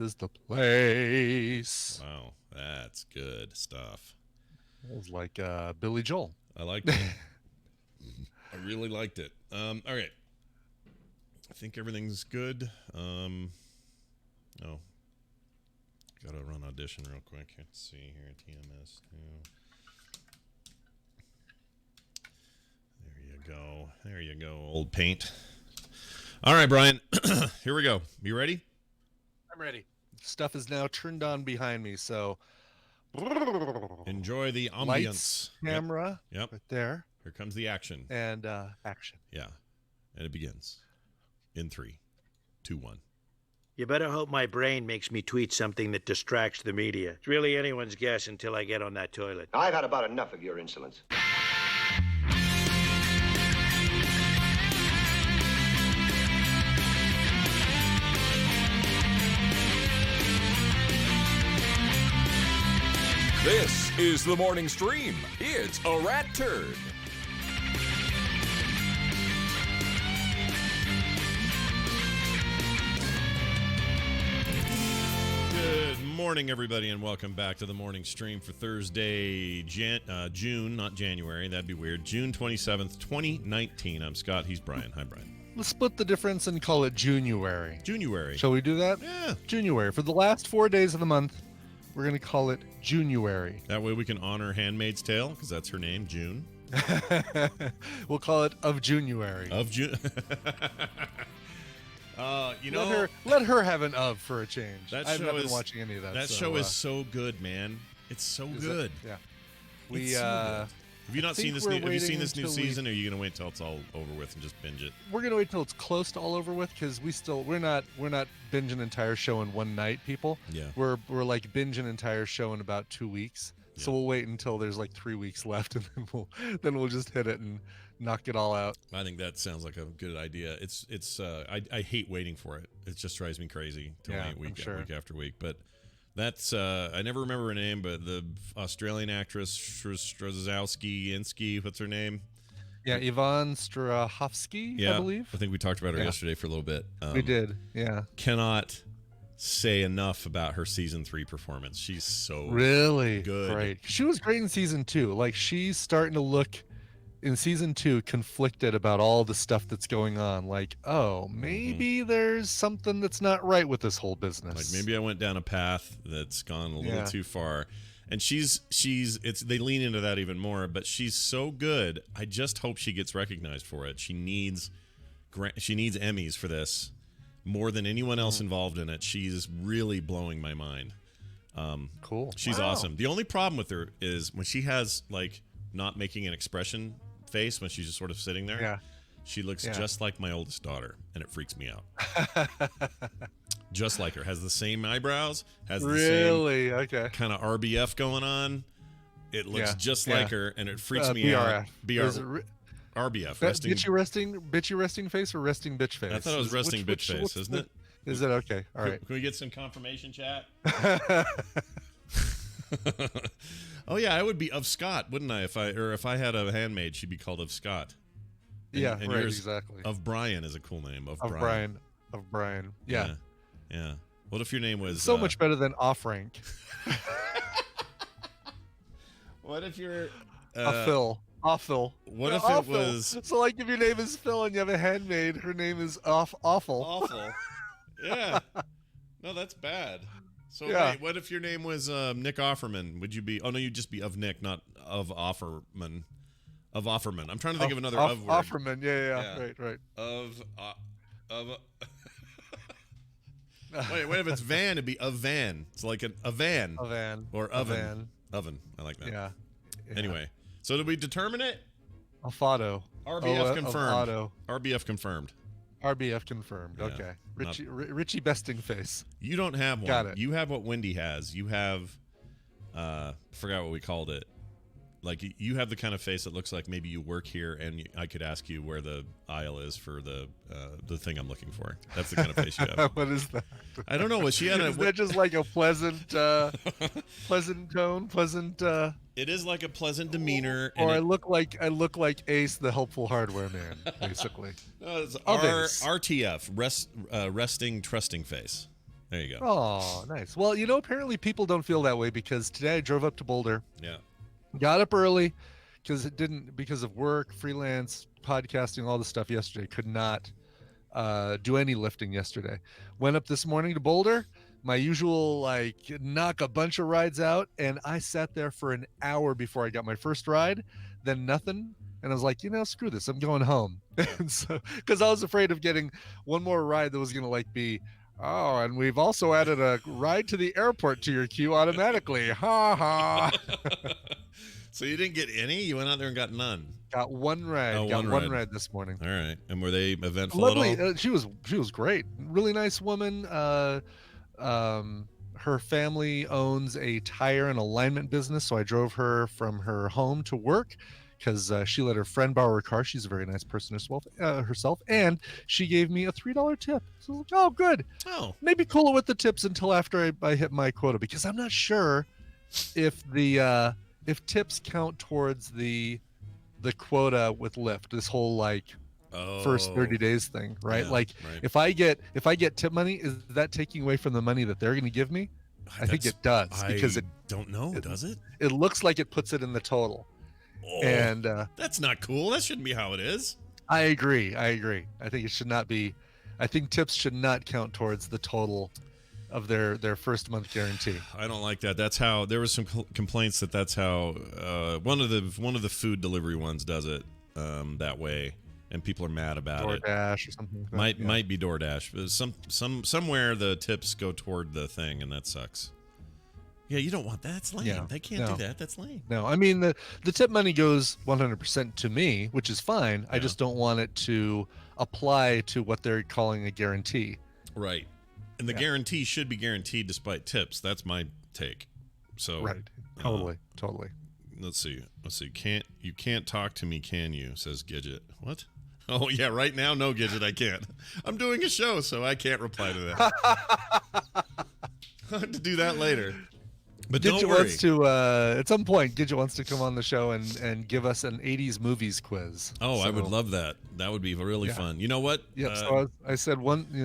is the place. Wow, that's good stuff. It was like Billy Joel. I liked it. I really liked it. All right. I think everything's good. Gotta run audition real quick. Let's see here. TMS. There you go, old paint. All right, Brian. Here we go. You ready? I'm ready. Stuff is now turned on behind me, so enjoy the ambience. Lights, camera, yep. Right there. Here comes the action. And action. Yeah, and it begins in 3, 2, 1. You better hope my brain makes me tweet something that distracts the media. It's really anyone's guess until I get on that toilet. I've had about enough of your insolence. This is the morning stream. It's a rat turd. Good morning, everybody, and welcome back to the morning stream for Thursday, June, not January. That'd be weird. June 27th, 2019. I'm Scott. He's Brian. Hi, Brian. Let's split the difference and call it January. January. Shall we do that? Yeah. January. For the last 4 days of the month, we're going to call it January. That way we can honor Handmaid's Tale, because that's her name, June. We'll call it Of January. Of June. Let her have an of for a change. I've not been watching any of that. That show is so good, man. It's so good. Yeah. Have you not seen this? Have you seen this new season? Or are you going to wait till it's all over with and just binge it? We're going to wait till it's close to all over with because we're not binging an entire show in one night, people. Yeah. We're like binge an entire show in about 2 weeks. Yeah. So we'll wait until there's like 3 weeks left, and then we'll just hit it and knock it all out. I think that sounds like a good idea. I hate waiting for it. It just drives me crazy to wait week after week. But that's I never remember her name, but the Australian actress Strozowski, what's her name? Yeah, Yvonne Strahovski, I believe. I think we talked about her yesterday for a little bit. We did, yeah. Cannot say enough about her season 3 performance. She's so really good. Great. She was great in season 2. Like, she's starting to look in season 2 conflicted about all the stuff that's going on. Like, maybe there's something that's not right with this whole business. Like, maybe I went down a path that's gone a little too far. And they lean into that even more, but she's so good. I just hope she gets recognized for it. She needs Emmys for this more than anyone else involved in it. She's really blowing my mind. Cool. She's awesome. The only problem with her is when she has like not making an expression face when she's just sort of sitting there. Yeah. She looks just like my oldest daughter, and it freaks me out. Just like her. Has the same eyebrows. Has the same kind of RBF going on. It looks just like her, and it freaks me out. RBF. Bitchy resting face or resting bitch face? I thought it was resting bitch face, isn't it? Is it okay? All right. Can we get some confirmation, chat? Oh yeah, I would be of Scott, wouldn't I? If I had a handmaid, she'd be called of Scott. And right, exactly. Of Brian is a cool name. Of Brian. Yeah. Yeah. What if your name was so much better than off rank? What if you're Phil? Off Phil. What if it was so like if your name is Phil and you have a handmaid, her name is Awful. Awful. Yeah. No, that's bad. So wait, what if your name was Nick Offerman? Would you be? Oh no, you'd just be of Nick, not of Offerman. Of Offerman. I'm trying to think of another of word. Offerman. Yeah. Right. Of. Wait. What if it's van? It'd be a van. It's like a van. A van. Or oven. Oven. I like that. Yeah. Anyway, so did we determine it? Afado. RBF confirmed. RBF confirmed. RBF confirmed. Yeah, okay. Richie Besting face. You don't have one. Got it. You have what Wendy has. You have, forgot what we called it. Like, you have the kind of face that looks like maybe you work here, and I could ask you where the aisle is for the thing I'm looking for. That's the kind of face you have. What is that? I don't know. Was she had is that just like a pleasant tone? Pleasant. It is like a pleasant demeanor. Or I look like Ace, the helpful hardware man, basically. No, it's RTF, resting, trusting face. There you go. Oh, nice. Well, apparently people don't feel that way because today I drove up to Boulder, Yeah. got up early because of work, freelance, podcasting, all the stuff yesterday. Could not do any lifting yesterday. Went up this morning to Boulder, my usual knock a bunch of rides out, and I sat there for an hour before I got my first ride, then nothing. And I was like, screw this, I'm going home. And so, because I was afraid of getting one more ride that was going to be, oh, and we've also added a ride to the airport to your queue automatically. Ha ha. So you didn't get any? You went out there and got none? Got one ride. Oh, got one one ride this morning. All right. And were they eventful Lovely. at all? She was great. Really nice woman. Her family owns a tire and alignment business, so I drove her from her home to work because she let her friend borrow her car. She's a very nice person herself, and she gave me a $3 tip. So I was like, oh, good. Oh. Maybe cool it with the tips until after I hit my quota, because I'm not sure if if tips count towards the quota with Lyft. This whole first 30 days thing, right? Yeah, right. If I get tip money, is that taking away from the money that they're going to give me? I think it does, because I don't know. Does it? It looks like it puts it in the total. Oh, And that's not cool. That shouldn't be how it is. I agree. I think it should not be. I think tips should not count towards the total of their first month guarantee. I don't like that. That's how there was some complaints that's how one of the food delivery ones does it that way, and people are mad about it. DoorDash or something like that. Might be DoorDash, but somewhere the tips go toward the thing, and that sucks. Yeah, you don't want that. That's lame. Yeah, They can't do that. That's lame. No, I mean the tip money goes 100% to me, which is fine. I just don't want it to apply to what they're calling a guarantee. Right. And the guarantee should be guaranteed despite tips. That's my take. So right. Totally. Let's see. You can't talk to me, can you? Says Gidget. What? Oh yeah, right now, no, Gidget, I can't. I'm doing a show, so I can't reply to that. I'll have to do that later. But Gidget don't worry. wants to at some point. Gidget wants to come on the show and give us an 80s movies quiz. Oh, I would love that. That would be really fun. You know what? Yeah. So I said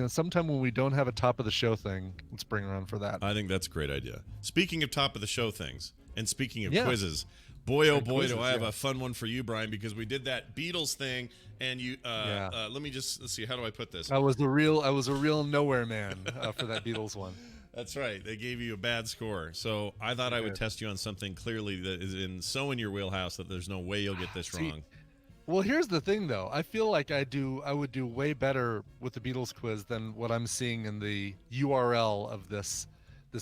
sometime when we don't have a top of the show thing, let's bring her on for that. I think that's a great idea. Speaking of top of the show things, and speaking of quizzes, boy oh boy, do I have a fun one for you, Brian, because we did that Beatles thing, and you. Let's see. How do I put this? I was a real nowhere man for that Beatles one. That's right. They gave you a bad score. So I thought I would test you on something clearly that is in your wheelhouse that there's no way you'll get this wrong. Well, here's the thing, though. I feel like I would do way better with the Beatles quiz than what I'm seeing in the URL of this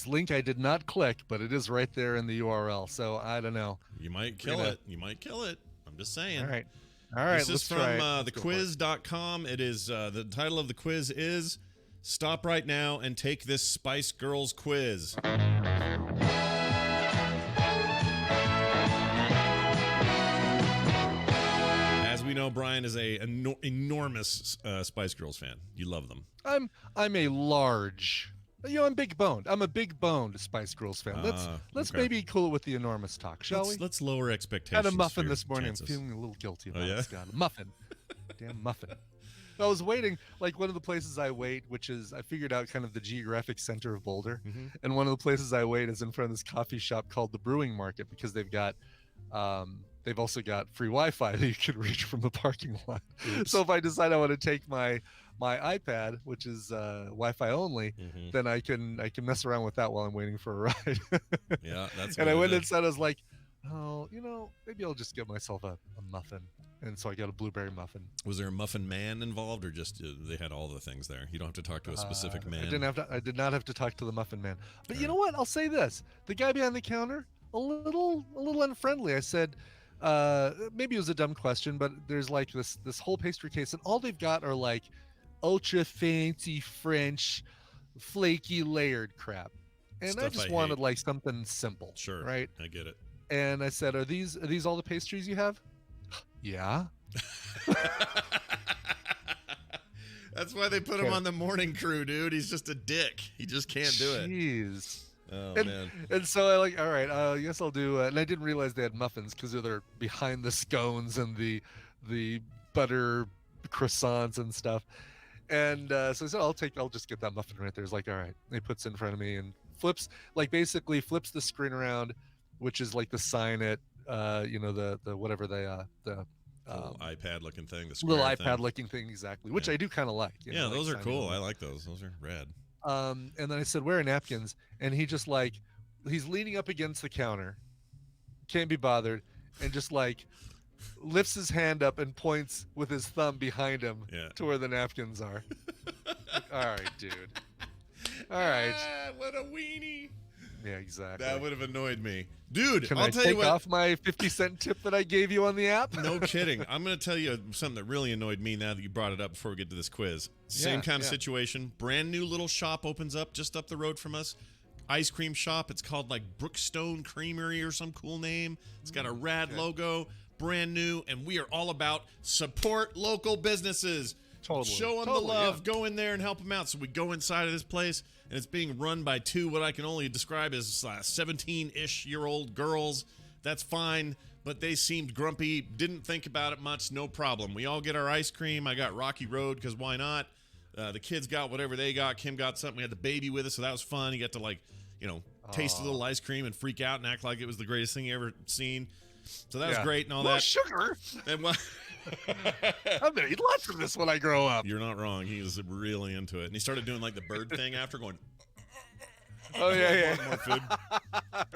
link. I did not click, but it is right there in the URL. So I don't know. You might kill it. I'm just saying. All right. This is from thequiz.com. It is the title of the quiz is "Stop Right Now and Take This Spice Girls Quiz." As we know, Brian is an enormous Spice Girls fan. You love them. I'm a large. I'm big boned. I'm a big boned Spice Girls fan. Let's maybe cool it with the enormous talk, shall we? Let's lower expectations. Had a muffin this morning. Chances. I'm feeling a little guilty about yeah? it, Scott. A muffin. Damn muffin. I was waiting, one of the places I wait, which is, I figured out kind of the geographic center of Boulder. Mm-hmm. And one of the places I wait is in front of this coffee shop called the Brewing Market, because they've also got free Wi-Fi that you can reach from the parking lot. Oops. So if I decide I want to take my iPad, which is Wi-Fi only, then I can mess around with that while I'm waiting for a ride. Yeah, that's. And I went inside. I was like, oh, maybe I'll just get myself a muffin. And so I got a blueberry muffin. Was there a muffin man involved, or just they had all the things there? You don't have to talk to a specific man. I did not have to talk to the muffin man. But you know what? I'll say this: the guy behind the counter, a little unfriendly. I said, maybe it was a dumb question, but there's this whole pastry case, and all they've got are ultra fancy French, flaky layered crap. And Stuff I just I wanted hate. Something simple. Sure, right? I get it. And I said, are these all the pastries you have? Yeah. That's why they put him on the morning crew, dude. He's just a dick. He just can't do it. Jeez. Oh, man. And so I all right, I guess I'll do, and I didn't realize they had muffins because they're behind the scones and the butter croissants and stuff. And so I said, I'll just get that muffin right there. He's like, all right. And he puts it in front of me and basically flips the screen around, which is like the sign it, the whatever the little iPad looking thing, the little square iPad thing. looking thing, exactly, which Yeah. I do kind of like. Yeah, those are signing cool. them. I like those. Those are rad. And then I said, where are napkins? And he just like, he's leaning up against the counter, can't be bothered, and just like lifts his hand up and points with his thumb behind him to where the napkins are. Like, all right, dude. All right. What a weenie. Yeah, exactly. That would have annoyed me. Dude, Can I'll I tell take you what. off my 50-cent tip that I gave you on the app? No kidding. I'm going to tell you something that really annoyed me now that you brought it up before we get to this quiz. Same kind of situation. Brand new little shop opens up just up the road from us. Ice cream shop. It's called like Brookstone Creamery or some cool name. It's got a rad logo. Brand new. And we are all about support local businesses. Totally. Show them the love. Yeah. Go in there and help them out. So we go inside of this place, and it's being run by two what I can only describe as 17-ish-year-old girls. That's fine, but they seemed grumpy. Didn't think about it much. No problem. We all get our ice cream. I got Rocky Road because why not? The kids got whatever they got. Kim got something. We had the baby with us, so that was fun. You got to taste a little ice cream and freak out and act like it was the greatest thing you ever seen. So that was great and all that. Sugar. And I'm gonna eat lots of this when I grow up. You're not wrong. He was really into it, and he started doing like the bird thing after, going. Oh yeah. More food.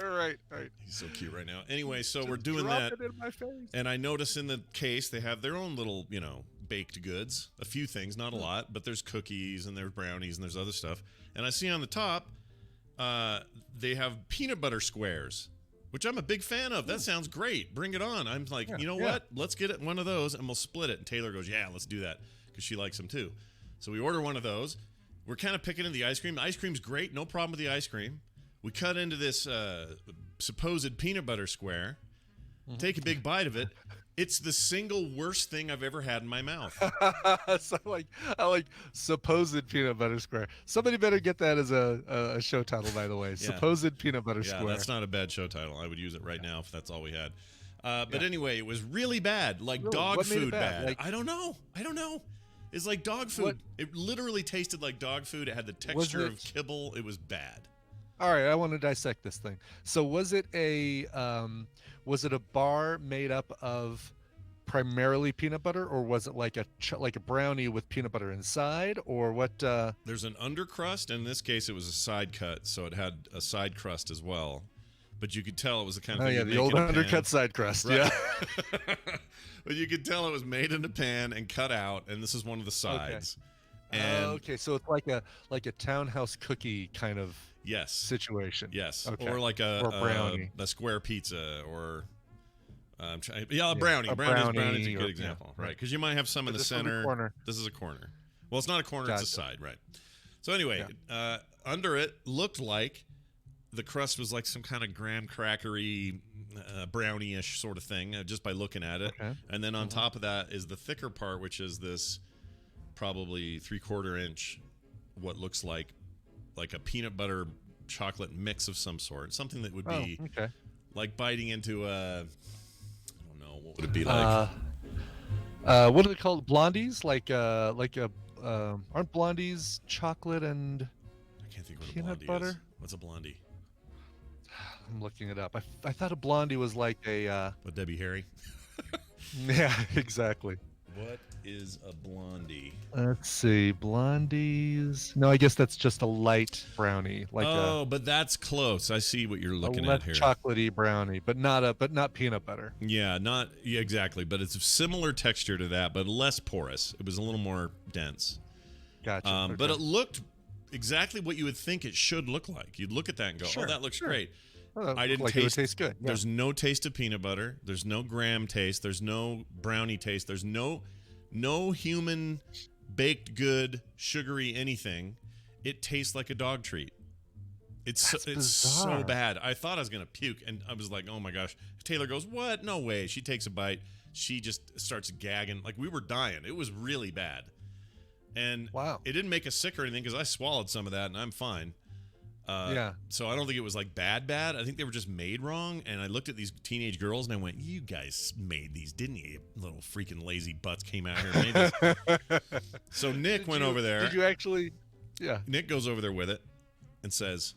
Right. He's so cute right now. Anyway, so we're doing that, it in my face. and I notice in the case they have their own little, baked goods. A few things, not a lot, but there's cookies and there's brownies and there's other stuff. And I see on the top, they have peanut butter squares, which I'm a big fan of. That sounds great. Bring it on. I'm like, you know what? Let's get one of those and we'll split it. And Taylor goes, yeah, let's do that because she likes them too. So we order one of those. We're kind of picking in the ice cream. The ice cream's great. No problem with the ice cream. We cut into this supposed peanut butter square, take a big bite of it. It's the single worst thing I've ever had in my mouth. So I like supposed peanut butter square. Somebody better get that as a show title, by the way. Supposed peanut butter square. Yeah, that's not a bad show title. I would use it right now if that's all we had. But anyway, it was really bad, like dog food bad. Like, I don't know. It's like dog food. It literally tasted like dog food. It had the texture of kibble. It was bad. All right, I want to dissect this thing. So was it a bar made up of primarily peanut butter, or was it like a brownie with peanut butter inside, or what? There's an undercrust. In this case, it was a side cut, so it had a side crust as well. But you could tell it was the kind of thing the old undercut side crust. Right. Yeah. But you could tell it was made in a pan and cut out, and this is one of the sides. Okay. And so it's like a townhouse cookie kind of situation. Yes. Okay. Or like or brownie. a square pizza, or a brownie. Brownie's a good example, right? Because you might have some in the center. Corner. This is a corner. Well, it's not a corner; it's a side, right? So anyway, under it looked like the crust was like some kind of graham crackery, brownie-ish sort of thing, just by looking at it. Okay. And then on top of that is the thicker part, which is this probably 3/4 inch, what looks like a peanut butter chocolate mix of some sort, something that would be like biting into I don't know, what would it be like? What are they called? Blondies? Aren't blondies chocolate and I can't think what peanut a blondie butter? is. What's a blondie? I'm looking it up. I thought a blondie was like a What, Debbie Harry? Yeah, exactly. What is a blondie? Let's see, blondies. No, I guess that's just a light brownie, but that's close. I see what you're looking at here. Chocolatey brownie, but not peanut butter. Yeah, exactly. But it's a similar texture to that, but less porous. It was a little more dense. Gotcha. But it looked exactly what you would think it should look like. You'd look at that and go, "Oh, that looks great." I didn't taste. It would taste good. Yeah. There's no taste of peanut butter. There's no graham taste. There's no brownie taste. There's no human baked good sugary anything. It tastes like a dog treat. It's so bad. I thought I was gonna puke, and I was like, "Oh my gosh!" Taylor goes, "What? No way!" She takes a bite. She just starts gagging. Like, we were dying. It was really bad. And wow, it didn't make us sick or anything because I swallowed some of that and I'm fine. So I don't think it was like bad. I think they were just made wrong. And I looked at these teenage girls and I went, "You guys made these, didn't you? Little freaking lazy butts came out here and made these." So Nick went over there. Did you actually? Yeah. Nick goes over there with it and says,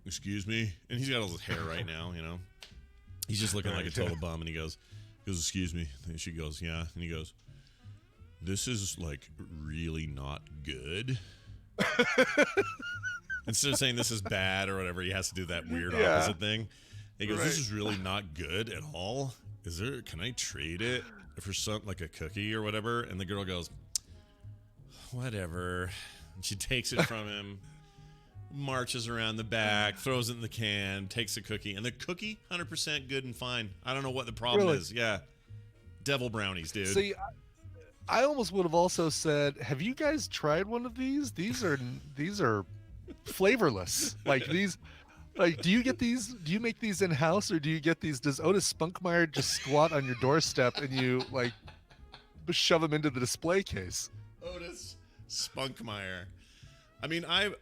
"Excuse me," and he's got all his hair right now. He's just looking like a total bum. And he goes, "Excuse me." And she goes, "Yeah," and he goes, "This is like really not good." Instead of saying this is bad or whatever, he has to do that weird opposite thing. He goes, "This is really not good at all. Can I trade it for something like a cookie or whatever?" And the girl goes, "Whatever." And she takes it from him, marches around the back, throws it in the can, takes a cookie. And the cookie, 100% good and fine. I don't know what the problem is. Yeah. Devil brownies, dude. See, I almost would have also said, have you guys tried one of these? These are flavorless. Like these, like, do you get these? Do you make these in house, or do you get these? Does Otis Spunkmeyer just squat on your doorstep and you like shove them into the display case? Otis Spunkmeyer. I mean, I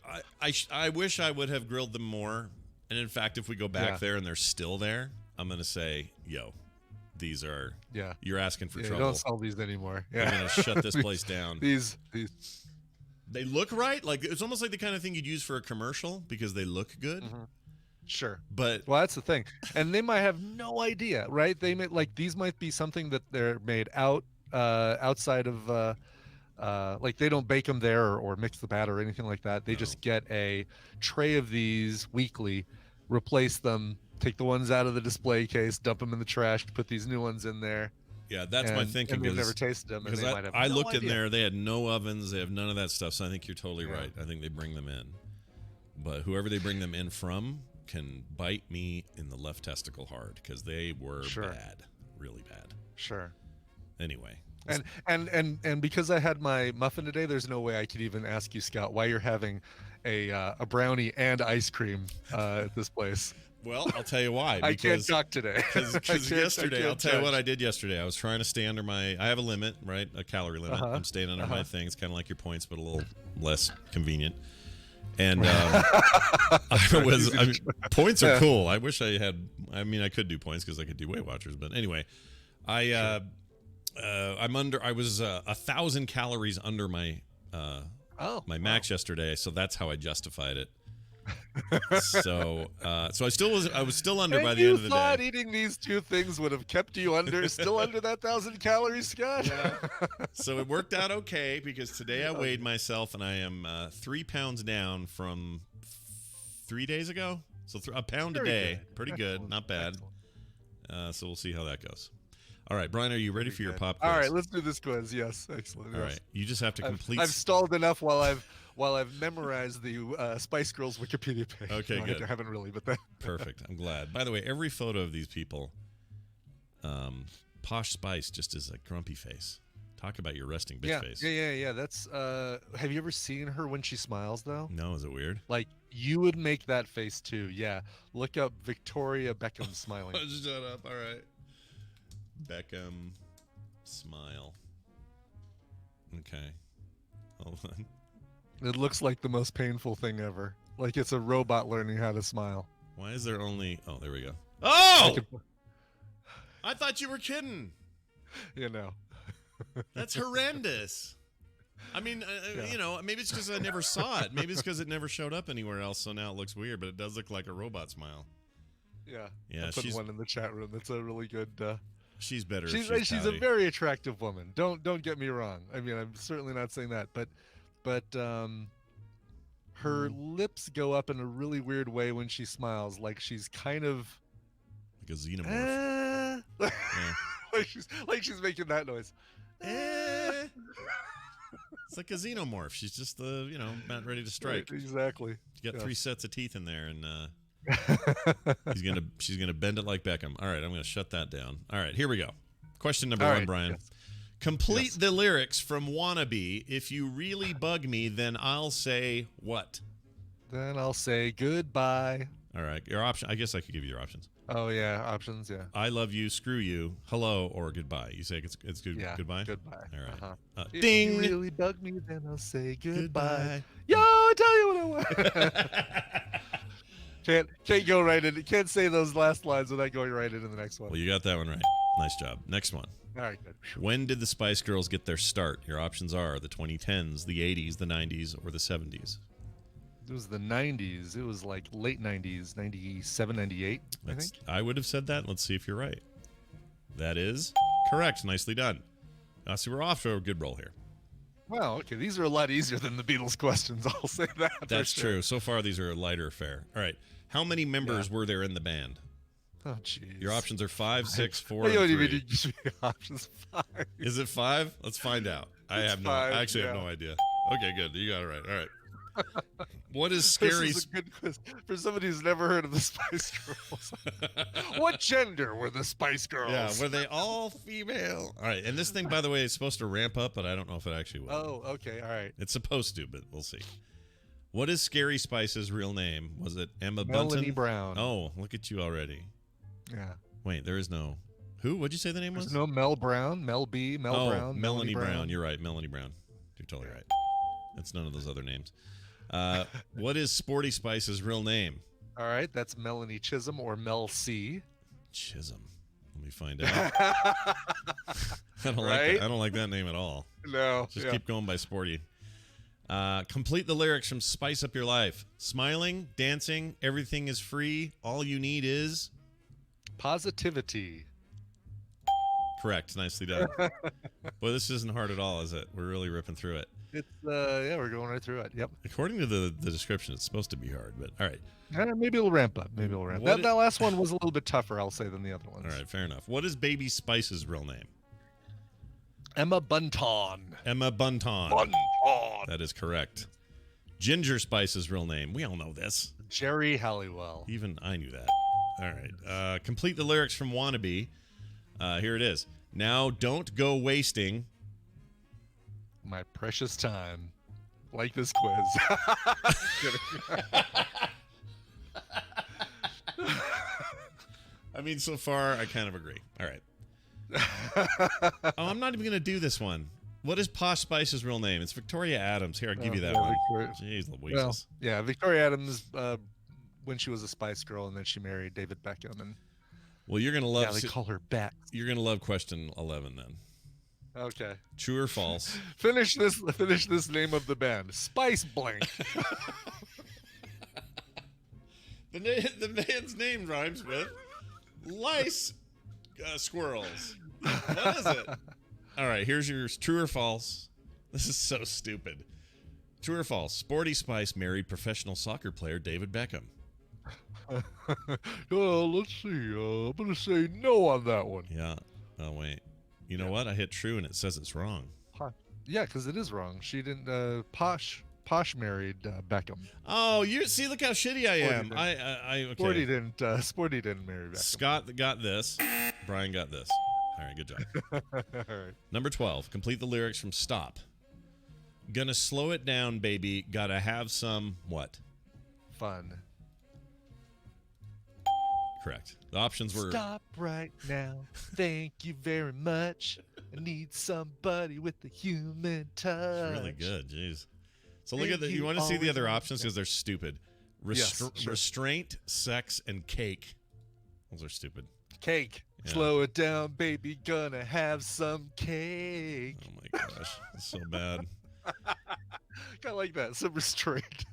wish I would have grilled them more. And in fact, if we go back there and they're still there, I'm gonna say, yo, these are you're asking for trouble. Don't sell these anymore. Yeah, I'm gonna shut this place down. These they look right. Like it's almost like the kind of thing you'd use for a commercial because they look good. Mm-hmm. Sure, but that's the thing, and they might have no idea, right? They may these might be something that they're made outside of. Like they don't bake them there or mix the batter or anything like that. They just get a tray of these weekly, replace them, take the ones out of the display case, dump them in the trash, put these new ones in there. Yeah, that's my thinking. And they've never tasted them. Because I looked in there, they had no ovens, they have none of that stuff. So I think you're totally right. I think they bring them in, but whoever they bring them in from can bite me in the left testicle hard because they were bad, really bad. Sure. Anyway. And because I had my muffin today, there's no way I could even ask you, Scott, why you're having a brownie and ice cream at this place. Well, I'll tell you why. I can't talk today. Because yesterday, I'll tell you what I did yesterday. I was trying to stay under I have a limit, right? A calorie limit. I'm staying under my thing. It's kind of like your points, but a little less convenient. And points are cool. I wish I had, I could do points because I could do Weight Watchers. But anyway, I was 1,000 calories under my max yesterday, so that's how I justified it. So I was still under by the end of the day. You thought eating these two things would have kept you still under that 1,000 calories, Scott? Yeah. So it worked out okay because today I weighed myself and I am 3 pounds down from 3 days ago. So a pound a day, pretty good, not bad. So we'll see how that goes. All right, Brian, are you ready for your pop quiz? All right, let's do this quiz. Yes, excellent. All right, you just have to complete. I've stalled enough while I've memorized the Spice Girls Wikipedia page. Okay, good. I haven't really, but that. Perfect. I'm glad. By the way, every photo of these people, Posh Spice just is a grumpy face. Talk about your resting bitch face. Yeah. That's. Have you ever seen her when she smiles though? No, is it weird? Like you would make that face too. Yeah. Look up Victoria Beckham smiling. Shut up. All right. Beckham smile. Okay. Hold on. It looks like the most painful thing ever. Like it's a robot learning how to smile. Why is there only... Oh, there we go. Oh! I thought you were kidding. You know. That's horrendous. I mean, maybe it's because I never saw it. Maybe it's because it never showed up anywhere else, so now it looks weird, but it does look like a robot smile. Yeah. I put one in the chat room. That's a really good... She's better. She's a very attractive woman. Don't get me wrong. I mean, I'm certainly not saying that, but her lips go up in a really weird way when she smiles, like she's kind of like a xenomorph. like she's making that noise. It's like a xenomorph. She's just not ready to strike. Right, exactly. She's got 3 sets of teeth in there, and she's gonna bend it like Beckham. All right, I'm gonna shut that down. All right, here we go. Question number 1, Brian. Yes. Complete the lyrics from Wannabe. If you really bug me, then I'll say what? Then I'll say goodbye. All right, your option. I guess I could give you your options. Oh yeah, options. Yeah. I love you. Screw you. Hello or goodbye. You say it's good. Yeah, goodbye. Goodbye. All right. If ding. you really bug me, then I'll say goodbye. Yo, I tell you what I Can't go right in. Can't say those last lines without going right into the next one. Well, you got that one right. Nice job. Next one. All right, good. When did the Spice Girls get their start? Your options are the 2010s, the 80s, the 90s, or the 70s. It was the 90s. It was like late 90s, 97, 98, I think. I would have said that. Let's see if you're right. That is correct. Nicely done. So we're off to a good roll here. Wow, okay. These are a lot easier than the Beatles questions. I'll say that. That's true. So far, these are a lighter affair. All right. How many members were there in the band? Oh, jeez. Your options are 5, 6, 4, What do and you mean 3. you give me options? 5. Is it 5? Let's find out. I actually have no idea. Okay, good. You got it right. All right. What is scary? This is a good quiz for somebody who's never heard of the Spice Girls. What gender were the Spice Girls? Yeah, were they all female? All right, and this thing, by the way, is supposed to ramp up, but I don't know if it actually will. Oh, okay, all right. It's supposed to, but we'll see. What is Scary Spice's real name? Was it Emma Melanie Bunton? Brown. Oh, look at you already. Yeah. Wait, there is no. Who? What'd you say the name was? There's no Mel Brown, Mel B, Mel Brown. Melanie Brown. You're right, Melanie Brown. You're totally right. It's none of those other names. What is Sporty Spice's real name? All right, that's Melanie Chisholm or Mel C. Chisholm. Let me find out. I don't like that. I don't like that name at all. No. Just keep going by Sporty. Complete the lyrics from Spice Up Your Life. Smiling, dancing, everything is free. All you need is positivity. Correct. Nicely done. Boy, this isn't hard at all, is it? We're really ripping through it. It's we're going right through it. Yep. According to the description, it's supposed to be hard, but all right. Maybe it'll ramp up. That last one was a little bit tougher, I'll say, than the other ones. All right, fair enough. What is Baby Spice's real name? Emma Bunton. Emma Bunton. Bunton. That is correct. Ginger Spice's real name. We all know this. Jerry Halliwell. Even I knew that. All right. Complete the lyrics from Wannabe. Here it is. Now don't go wasting my precious time. Like this quiz. I mean, so far, I kind of agree. All right. I'm not even going to do this one. What is Posh Spice's real name? It's Victoria Adams. Here, I'll give you that one. Jeez Louise. Well, yeah, Victoria Adams, when she was a Spice Girl, and then she married David Beckham. And well, you're going to love... Yeah, they call her Beck. You're going to love question 11, then. Okay. True or false? Finish this name of the band. Spice Blank. The band's name rhymes with lice squirrels. What is it? All right, here's yours. True or false? This is so stupid. True or false? Sporty Spice married professional soccer player David Beckham. Let's see. I'm going to say no on that one. Yeah. Oh, wait. You know what? I hit true, and it says it's wrong. Yeah, because it is wrong. She didn't. Posh married Beckham. Oh, you see? Look how shitty I am. Okay. Sporty didn't marry Beckham. Scott got this. Brian got this. All right, good job. All right. Number 12. Complete the lyrics from Stop. Gonna slow it down, baby. Gotta have some what? Fun. Correct. The options were... Stop right now. Thank you very much. I need somebody with a human touch. Really good. Jeez. So look at the... You want to see the other options because they're stupid. Yes, sure. Restraint, sex, and cake. Those are stupid. Cake. Yeah. Slow it down, baby. Gonna have some cake. Oh, my gosh. That's so bad. I like that. Some restraint.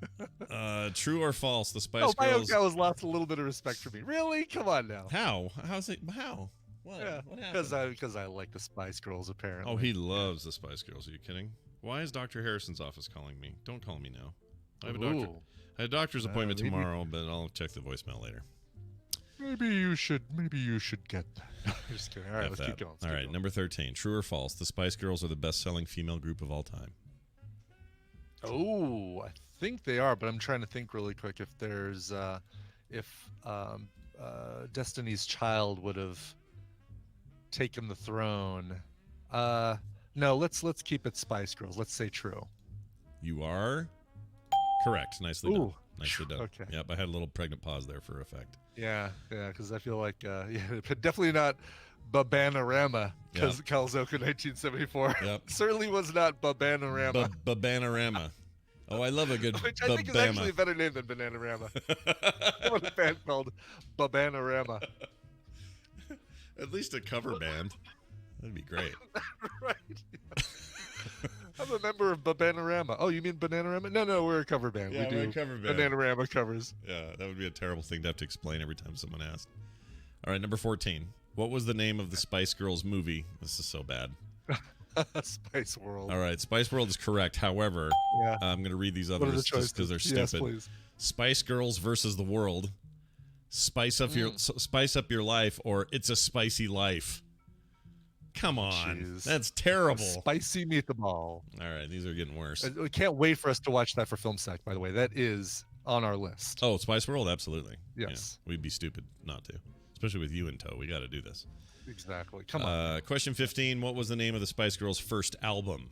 True or false? The Spice Girls... Oh, my always lost a little bit of respect for me. Really? Come on now. How? How's it? How? What? Yeah, what happened? Because I like the Spice Girls, apparently. Oh, he loves the Spice Girls. Are you kidding? Why is Dr. Harrison's office calling me? Don't call me now. I have a doctor's appointment tomorrow, but I'll check the voicemail later. Maybe you should get that. Just kidding. All right, let's keep going. All right, number 13. True or false? The Spice Girls are the best-selling female group of all time. Oh, I think they are, but I'm trying to think really quick if there's Destiny's Child would have taken the throne. No, let's keep it Spice Girls. Let's say true. You are correct. Nicely done. Nicely done. Okay. Yep, I had a little pregnant pause there for effect. Yeah, because I feel like definitely not Babanarama, because Calzoka 1974 certainly was not Babanarama. Babanarama. Oh, I love a good Which I think is actually a Babama. better name than Bananarama. I want a band called Babanarama. At least a cover band. That'd be great. Right. I'm a member of Babanarama. Oh, you mean Bananarama? No, we're a cover band. Yeah, we we're do a cover band. Bananarama covers. Yeah, that would be a terrible thing to have to explain every time someone asked. All right, number 14. What was the name of the Spice Girls movie? This is so bad. Spice World. All right, Spice World is correct. However, Yeah. I'm going to read these What are the others just because they're choices? stupid. Yes, please. Spice Girls versus the World, Spice up your life, or It's a Spicy Life. Come on, Jeez. that's terrible. Spicy meatball. All right, these are getting worse. I can't wait for us to watch that for Film Sack, by the way. That is on our list. Oh, Spice World, absolutely. Yes. Yeah, we'd be stupid not to, especially with you in tow. We got to do this. Exactly. Come on. Question 15. What was the name of the Spice Girls' first album?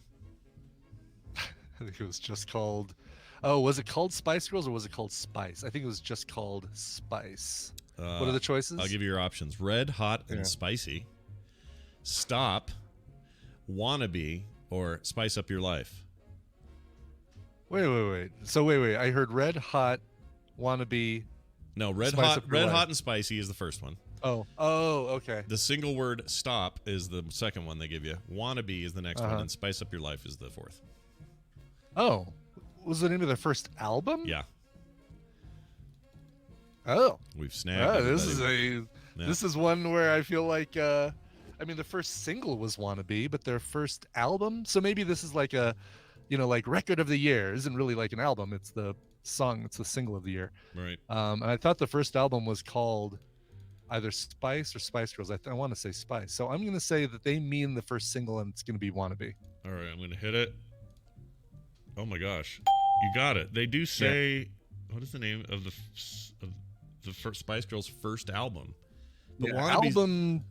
I think it was just called... Oh, was it called Spice Girls or was it called Spice? I think it was just called Spice. What are the choices? I'll give you your options. Red, Hot, and Yeah. Spicy. Stop, Wannabe, or Spice Up Your Life. Wait. So wait. I heard Red Hot, Wannabe. No, Red Spice Hot, Up Your Red Life. Hot and Spicy is the first one. Oh, okay. The single word "stop" is the second one they give you. Wannabe is the next one, and Spice Up Your Life is the fourth. Oh, was the name of their first album? Yeah, Oh, we've snagged. this is one where I feel like I mean the first single was Wannabe, but their first album. So maybe this is like a, like record of the year. It isn't really like an album. It's the song. It's the single of the year. Right. And I thought the first album was called either Spice or Spice Girls. I want to say Spice. So I'm going to say that they mean the first single, and it's going to be Wannabe. All right, I'm going to hit it. Oh my gosh, you got it. They do say what is the name of the first Spice Girls' first album? But Wannabe's- album.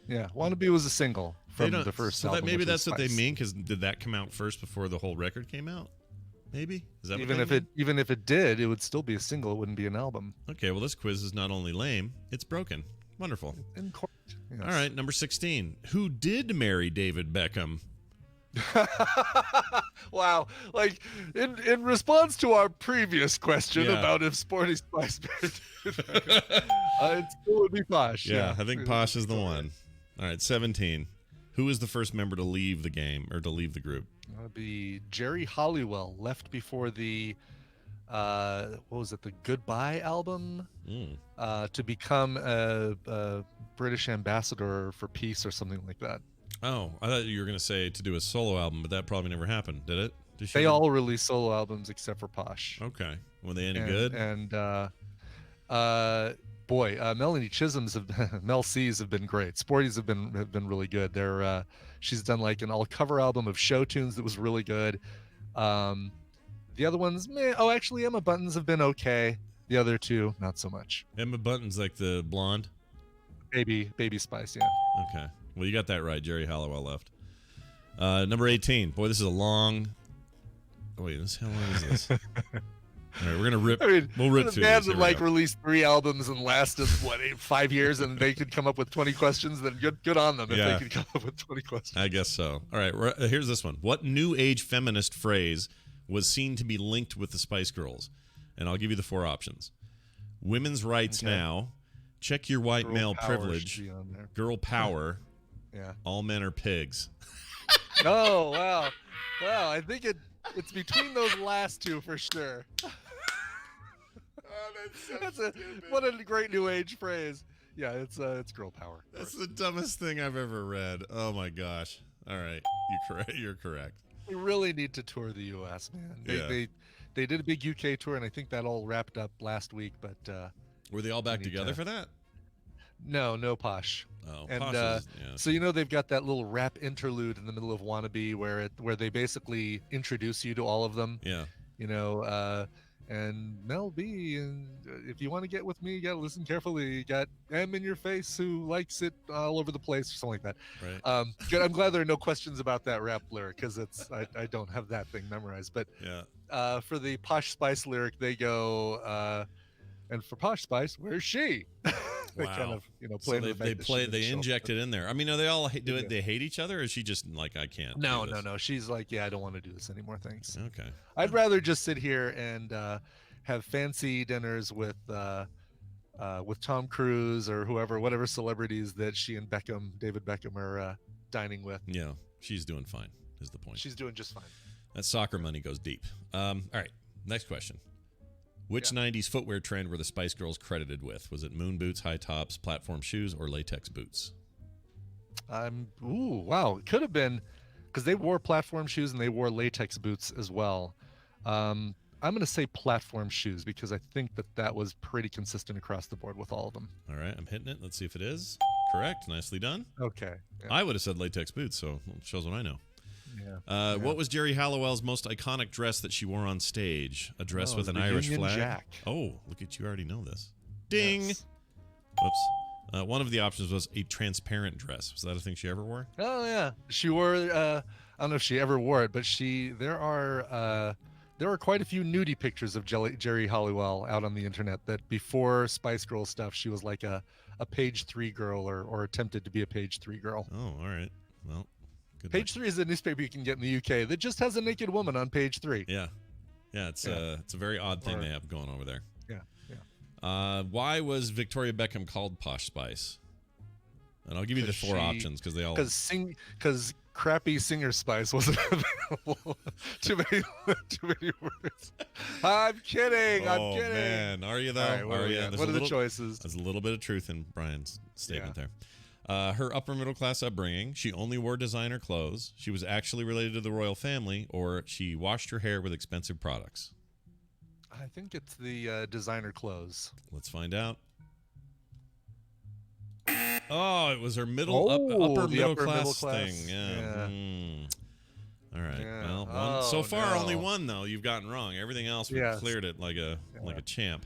Yeah, Wannabe was a single they from don't- the first so album. maybe which that's was what they Spice. mean. Because did that come out first before the whole record came out? Maybe is that Even what if they mean? even if it did, it would still be a single. It wouldn't be an album. Okay, well, this quiz is not only lame, it's broken. Wonderful. In court. Yes. All right, number 16. Who did marry David Beckham? Wow. Like in response to our previous question Yeah. about if Sporty Spice it still would be Posh. Yeah, I think Posh is the one. All right, 17. Who was the first member to leave the game or to leave the group? That would be Jerry Halliwell, left before the what was it, the Goodbye album, to become a British ambassador for peace or something like that. Oh, I thought you were going to say to do a solo album, but that probably never happened, did it? Did she They ever- all released solo albums except for Posh. Okay. Were they any And- good? And Melanie Chisholm's Mel C's have been great. Sporty's have been really good. They're she's done like an all cover album of show tunes that was really good. The other ones, meh. Oh, actually, Emma Bunton's have been okay. The other two, not so much. Emma Bunton's like the blonde? Baby Spice, yeah. Okay. Well, you got that right. Jerry Halliwell left. Number 18. Boy, this is a long... Oh, wait, how long is this? All right, we're going to rip... I mean, we'll rip the through band this. that Here we like go. released 3 albums and lasted 5 years, and they could come up with 20 questions. Then good on them if Yeah. they could come up with 20 questions. I guess so. All right, here's this one. What new age feminist phrase was seen to be linked with the Spice Girls? And I'll give you the 4 options. Women's rights Okay. now, check your white Girl male power privilege, should be on there. girl power, Yeah. all men are pigs. Oh wow, I think it's between those last two for sure. What a great new age phrase. Yeah, it's girl power. That's the dumbest thing I've ever read. Oh my gosh. All right, you're correct. We really need to tour the U.S., man. They did a big UK tour, and I think that all wrapped up last week. But Were they all back We need together to- for that? no Posh. Oh, And Posh is- yeah. so they've got that little rap interlude in the middle of Wannabe where they basically introduce you to all of them. Yeah. And Mel B, and if you want to get with me, you gotta listen carefully. You got M in your face who likes it all over the place, or something like that. Right. Good. I'm glad there are no questions about that rap lyric because I don't have that thing memorized. But Yeah. for the Posh Spice lyric, they go, and for Posh Spice, where's she? They Wow. kind of, So play into the fact that she didn't they show up. inject it in there. I mean, are they all do it? They hate each other, or is she just like, I can't? No, do this? no. She's like, yeah, I don't want to do this anymore. Thanks. Okay. I'd rather just sit here and have fancy dinners with Tom Cruise or whatever celebrities that she and David Beckham, are dining with. Yeah, she's doing fine. Is the point? She's doing just fine. That soccer money goes deep. All right. Next question. Which 90s footwear trend were the Spice Girls credited with? Was it moon boots, high tops, platform shoes, or latex boots? Wow. It could have been, because they wore platform shoes and they wore latex boots as well. I'm going to say platform shoes because I think that was pretty consistent across the board with all of them. All right, I'm hitting it. Let's see if it is correct. Nicely done. Okay. Yeah. I would have said latex boots, so it shows what I know. Yeah. What was Jerry Halliwell's most iconic dress that she wore on stage? A dress with an the Irish Union flag? Jack. Oh, look at you already know this. Ding! Yes. Whoops. One of the options was a transparent dress. Was that a thing she ever wore? Oh yeah, she wore. I don't know if she ever wore it, but there are quite a few nudie pictures of Jerry Halliwell out on the internet. That before Spice Girl stuff, she was like a page 3 girl or attempted to be a page 3 girl. Oh, all right. Well, good. Page 3 is a newspaper you can get in the UK that just has a naked woman on page 3. Yeah, it's a very odd thing they have going over there. Yeah. Why was Victoria Beckham called Posh Spice? And I'll give you the 4 options because they all. Because crappy singer Spice wasn't available. too many words. I'm kidding. I'm kidding. Man, are you though? All right, are you? what are the choices? There's a little bit of truth in Brian's statement there. Her upper middle class upbringing. She only wore designer clothes. She was actually related to the royal family, or she washed her hair with expensive products. I think it's the designer clothes. Let's find out. Oh, it was her upper middle class thing. Yeah. All right. Yeah. Well, so far only one though you've gotten wrong. Everything else we cleared it like a champ.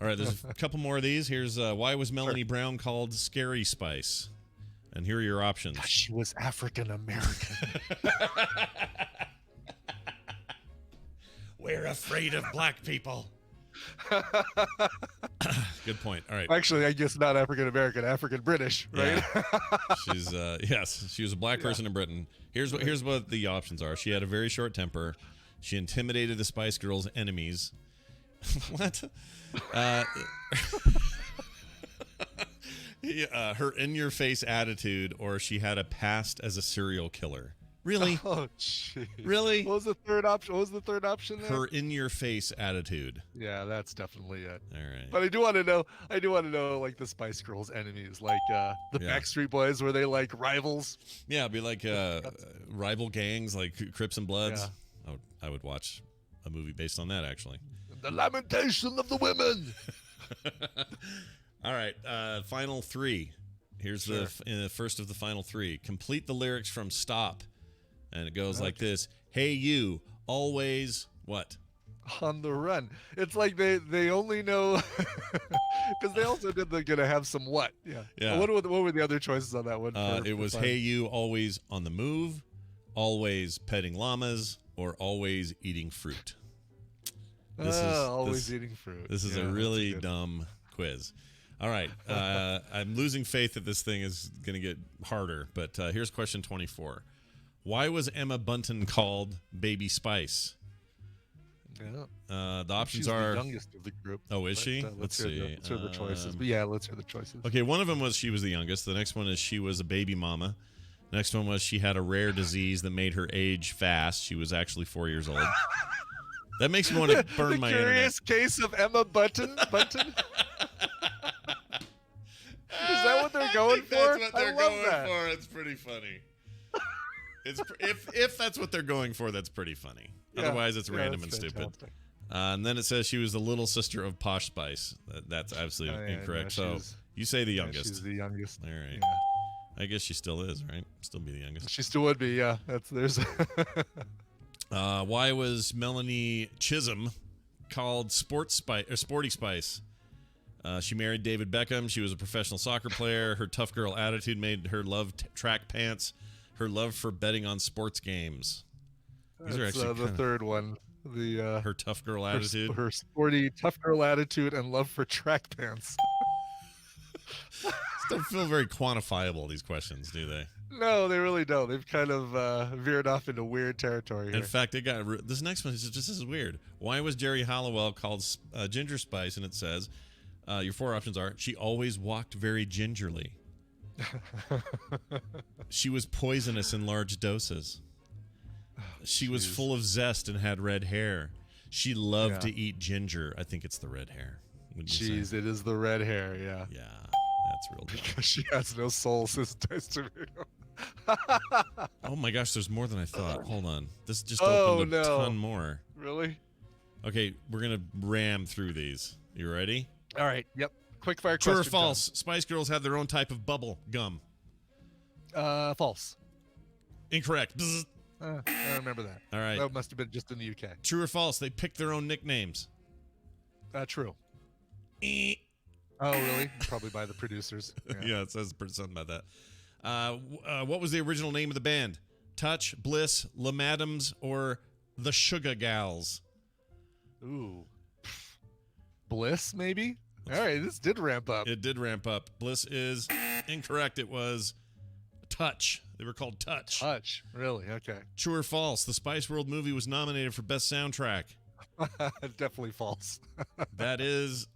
All right, there's a couple more of these. Here's why was Melanie Brown called Scary Spice? And here are your options. Gosh, she was African American. We're afraid of black people. Good point. All right. Actually, I guess not African American, African British, right? Yeah. She's she was a black person in Britain. Here's what the options are. She had a very short temper. She intimidated the Spice Girls' enemies. What? Her in-your-face attitude, or she had a past as a serial killer. Really? Oh, jeez. Really? What was the third option? There? Her in-your-face attitude. Yeah, that's definitely it. All right. But I do want to know, like the Spice Girls' enemies, like the Backstreet Boys, were they like rivals? Yeah, it'd be like rival gangs, like Crips and Bloods. Yeah. I would watch a movie based on that, actually. The lamentation of the women. All right, final 3. Here's the first of the final 3. Complete the lyrics from Stop. And it goes like this. Hey, you, always what? On the run. It's like they only know because they also did the gonna have some what? Yeah. What were the other choices on that one? It was hey, you, always on the move, always petting llamas, or always eating fruit. Always eating fruit. This is a really dumb quiz. All right. I'm losing faith that this thing is going to get harder, but here's question 24. Why was Emma Bunton called Baby Spice? Yeah. The options She's are the youngest of the group. Oh, is she? Let's see. Let's hear the choices. But yeah, let's hear the choices. Okay, one of them was she was the youngest. The next one is she was a baby mama. Next one was she had a rare disease that made her age fast. She was actually 4 years old. That makes me want to burn my internet. The curious case of Emma Bunton. Is that what they're going for? That's what they're going that. for. It's pretty funny. If that's what they're going for, that's pretty funny. Yeah. Otherwise, it's random and fantastic. stupid. And then it says she was the little sister of Posh Spice. That's absolutely incorrect. So you say the youngest. She's the youngest. All right. Yeah. I guess she still is, right? Still be the youngest. She still would be. Yeah. There's. Why was Melanie Chisholm called Sporty Spice? She married David Beckham. She was a professional soccer player. Her tough girl attitude made her love track pants. Her love for betting on sports games. These are actually the third one. Her tough girl attitude. Her sporty tough girl attitude and love for track pants. Don't feel very quantifiable, these questions, do they? No, they really don't. They've kind of veered off into weird territory here. In fact, they got this next one is just as weird. Why was Jerry Halliwell called Ginger Spice? And it says your 4 options are: she always walked very gingerly. She was poisonous in large doses. She was full of zest and had red hair. She loved to eat ginger. I think it's the red hair. Jeez, it is the red hair, yeah. Yeah, that's real dumb. Because she has no soul, says Dice Tomato. Oh my gosh, there's more than I thought. Hold on. This just opened a ton more. Really? Okay, we're going to ram through these. You ready? All right, yep. Quick fire True question. or false? Time. Spice Girls have their own type of bubble gum. False. Incorrect. Bzz. I don't remember that. All right. That must have been just in the UK. True or false? They picked their own nicknames. True. Oh, really? Probably by the producers. Yeah, it says something about that. What was the original name of the band? Touch, Bliss, La Madams, or the Sugar Gals? Ooh. Bliss, maybe? All right, this did ramp up. It did ramp up. Bliss is incorrect. It was Touch. They were called Touch. Touch. Really? Okay. True or false? The Spice World movie was nominated for Best Soundtrack. Definitely false. That is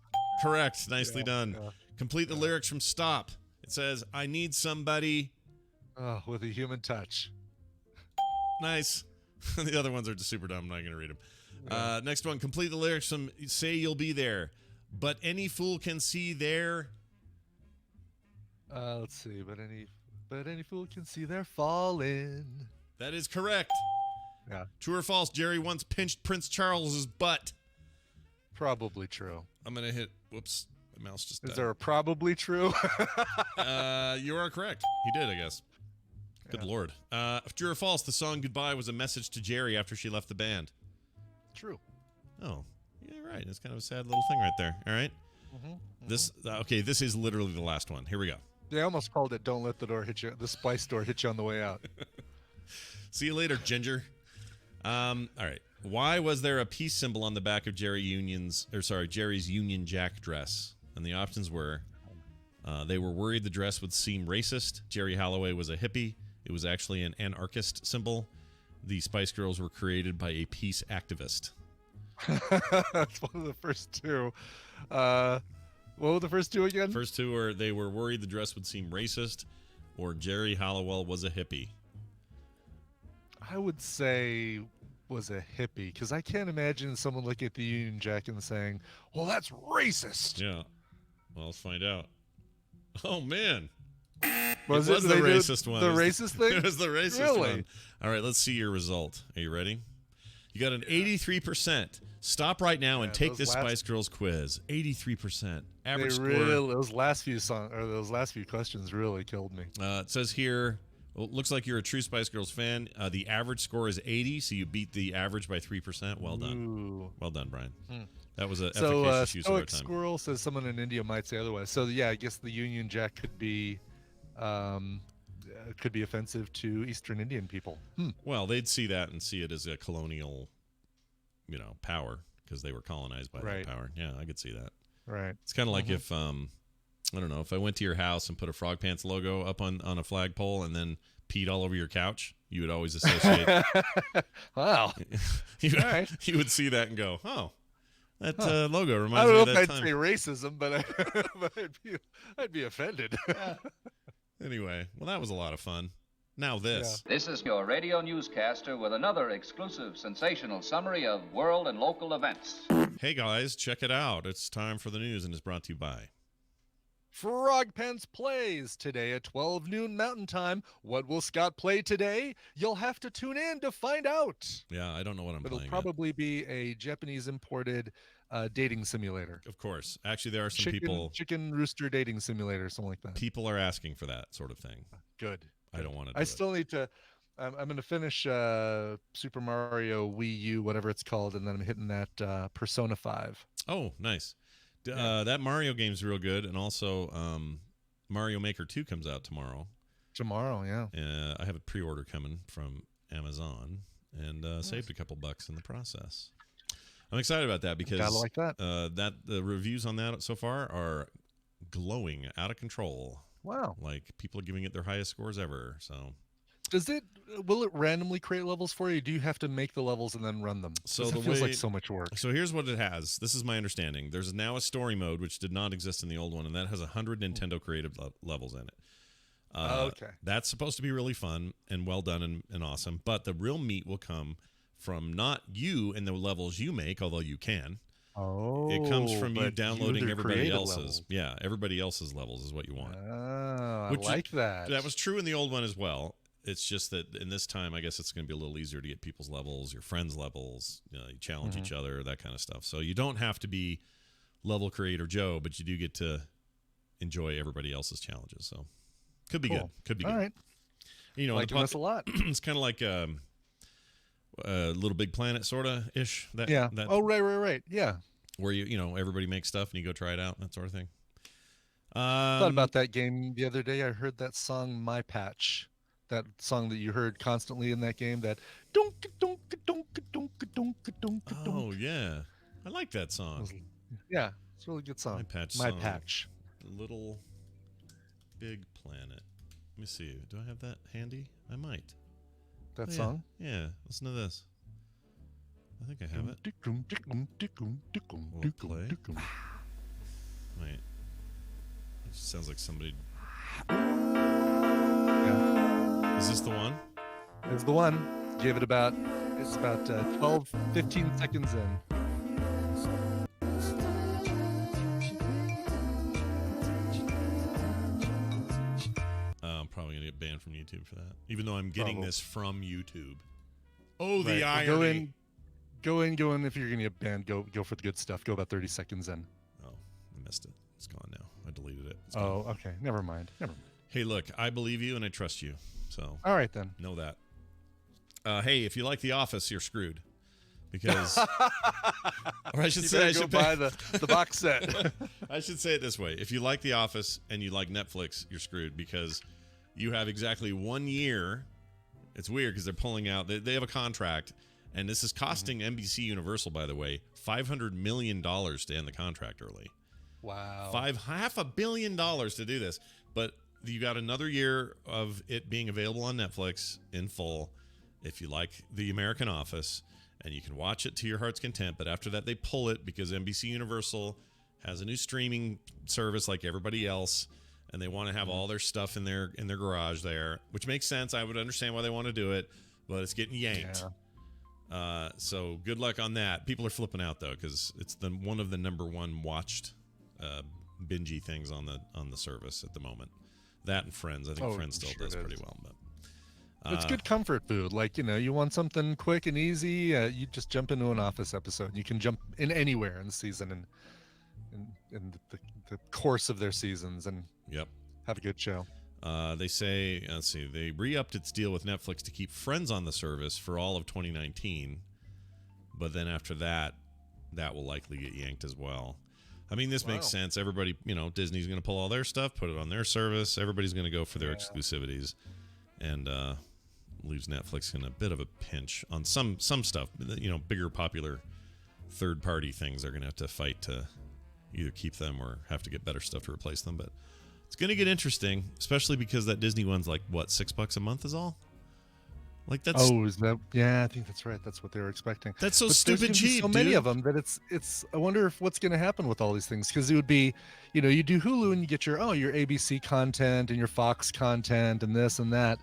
correct. Nicely done. Yeah. Complete the lyrics from Stop. It says, I need somebody. Oh, with a human touch. Nice. The other ones are just super dumb. I'm not going to read them. Yeah. Next one. Complete the lyrics from Say You'll Be There. But any fool can see there. Let's see. But any fool can see they're falling. That is correct. Yeah. True or false? Jerry once pinched Prince Charles's butt. Probably true. I'm going to hit. Whoops. My mouse just died. Is there a probably true? You are correct. He did, I guess. Good Lord. True or false? The song Goodbye was a message to Jerry after she left the band. True. Oh, yeah, right. It's kind of a sad little thing right there. All right. This okay. This is literally the last one. Here we go. They almost called it "Don't let the door hit you." The Spice door hit you on the way out. See you later, Ginger. All right. Why was there a peace symbol on the back of Jerry's Union Jack dress? And the options were: they were worried the dress would seem racist. Jerry Halliwell was a hippie. It was actually an anarchist symbol. The Spice Girls were created by a peace activist. That's one of the first two. What were the first two again? First two were they were worried the dress would seem racist, or Jerry Halliwell was a hippie. I would say was a hippie, because I can't imagine someone looking at the Union Jack and saying, well, that's racist. Yeah. Well, let's find out. Oh, man. Was it was the racist one. The racist thing? It was the racist one. All right, let's see your result. Are you ready? You got an 83%. Stop right now and take this Spice Girls quiz. 83%. Average score. Those last few questions really killed me. It says here, well, it looks like you're a true Spice Girls fan. The average score is 80, so you beat the average by 3%. Well done. Ooh. Well done, Brian. That was an so, efficacious use of our time. Squirrel says someone in India might say otherwise. So, yeah, I guess the Union Jack could be offensive to Eastern Indian people. Well, they'd see that and see it as a colonial, power, because they were colonized by that power. Yeah, I could see that. Right. It's kind of like if, I don't know, if I went to your house and put a Frog Pants logo up on a flagpole and then peed all over your couch, you would always associate. Wow. All right. You would see that and go, oh. That logo reminds me of that time. I don't know if I'd say racism, but I'd be offended. Anyway, well, that was a lot of fun. Now this. Yeah. This is your radio newscaster with another exclusive sensational summary of world and local events. Hey, guys, check it out. It's time for the news, and it's brought to you by Frog Pants plays today at 12 noon Mountain Time. What will Scott play today? You'll have to tune in to find out. Yeah, I don't know what I'm playing. It'll probably be a Japanese imported dating simulator. Of course. Actually, there are some people. Chicken rooster dating simulator, something like that. People are asking for that sort of thing. Good. I don't want to. I still need to. I'm going to finish Super Mario Wii U, whatever it's called, and then I'm hitting that Persona 5. Oh, nice. That Mario game's real good, and also Mario Maker 2 comes out tomorrow. Yeah. I have a pre-order coming from Amazon, and saved a couple bucks in the process. I'm excited about that because gotta like that. The reviews on that so far are glowing, out of control. Wow. Like people are giving it their highest scores ever. So Will it randomly create levels for you? Do you have to make the levels and then run them? So it feels like so much work. So here's what it has. This is my understanding. There's now a story mode which did not exist in the old one, and that has 100 Nintendo creative levels in it. Okay. That's supposed to be really fun and well done and awesome. But the real meat will come from not you and the levels you make, although you can. Oh, it comes from you but downloading everybody else's. levels. Yeah, everybody else's levels is what you want. Oh, I like that. That was true in the old one as well. It's just that in this time, I guess it's going to be a little easier to get people's levels, your friends' levels. You challenge each other, that kind of stuff. So you don't have to be level creator Joe, but you do get to enjoy everybody else's challenges. So could be good. Could be All good. Right. Liking this a lot. It's kind of like Little Big Planet sort of ish. Yeah. Right. Yeah. Where everybody makes stuff and you go try it out, that sort of thing. Thought about that game the other day. I heard that song My Patch. That song that you heard constantly in that game, that dunk dunk dunk dunk dunk dunk. Oh yeah, I like that song. Yeah, it's a really good song. My Patch. Little Big Planet. Let me see. Do I have that handy? I might. That song? Yeah. Listen to this. I think I have it. Will it play? Wait. It just sounds like somebody. Yeah. Is this the one? It's the one. It's about 12, 15 seconds in. I'm probably going to get banned from YouTube for that. Even though I'm getting this from YouTube. Oh, the irony. Go in. If you're going to get banned, go for the good stuff. Go about 30 seconds in. Oh, I missed it. It's gone now. I deleted it. Oh, okay. Never mind. Hey, look, I believe you and I trust you. So all right then. Know that. Hey, if you like The Office, you're screwed. Because, or I should say, I should buy the box set. I should say it this way: if you like The Office and you like Netflix, you're screwed because you have exactly 1 year. It's weird because they're pulling out. They have a contract, and this is costing NBC Universal, by the way, $500 million to end the contract early. Wow. $500 million to do this, but you got another year of it being available on Netflix in full. If you like The American Office, and you can watch it to your heart's content, but after that they pull it because NBC Universal has a new streaming service like everybody else, and they want to have all their stuff in their garage there, which makes sense. I would understand why they want to do it, but it's getting yanked. Yeah. So good luck on that. People are flipping out though because it's one of the number one watched bingey things on the service at the moment. That and Friends. I think Friends still does pretty well, but. It's good comfort food. Like, you want something quick and easy, you just jump into an Office episode. You can jump in anywhere in the season and in the course of their seasons and have a good show. They say, let's see, they re-upped its deal with Netflix to keep Friends on the service for all of 2019. But then after that will likely get yanked as well. I mean, this makes sense. Everybody, Disney's going to pull all their stuff, put it on their service. Everybody's going to go for their exclusivities. And, leaves Netflix in a bit of a pinch on some stuff. Bigger popular third-party things they're going to have to fight to either keep them or have to get better stuff to replace them. But it's going to get interesting, especially because that Disney one's like, what, $6 a month is all? Like that's. Oh, is that? Yeah, I think that's right. That's what they were expecting. That's so but stupid cheap. So many of them that it's. I wonder if what's going to happen with all these things, because it would be, you do Hulu and you get your ABC content and your Fox content and this and that.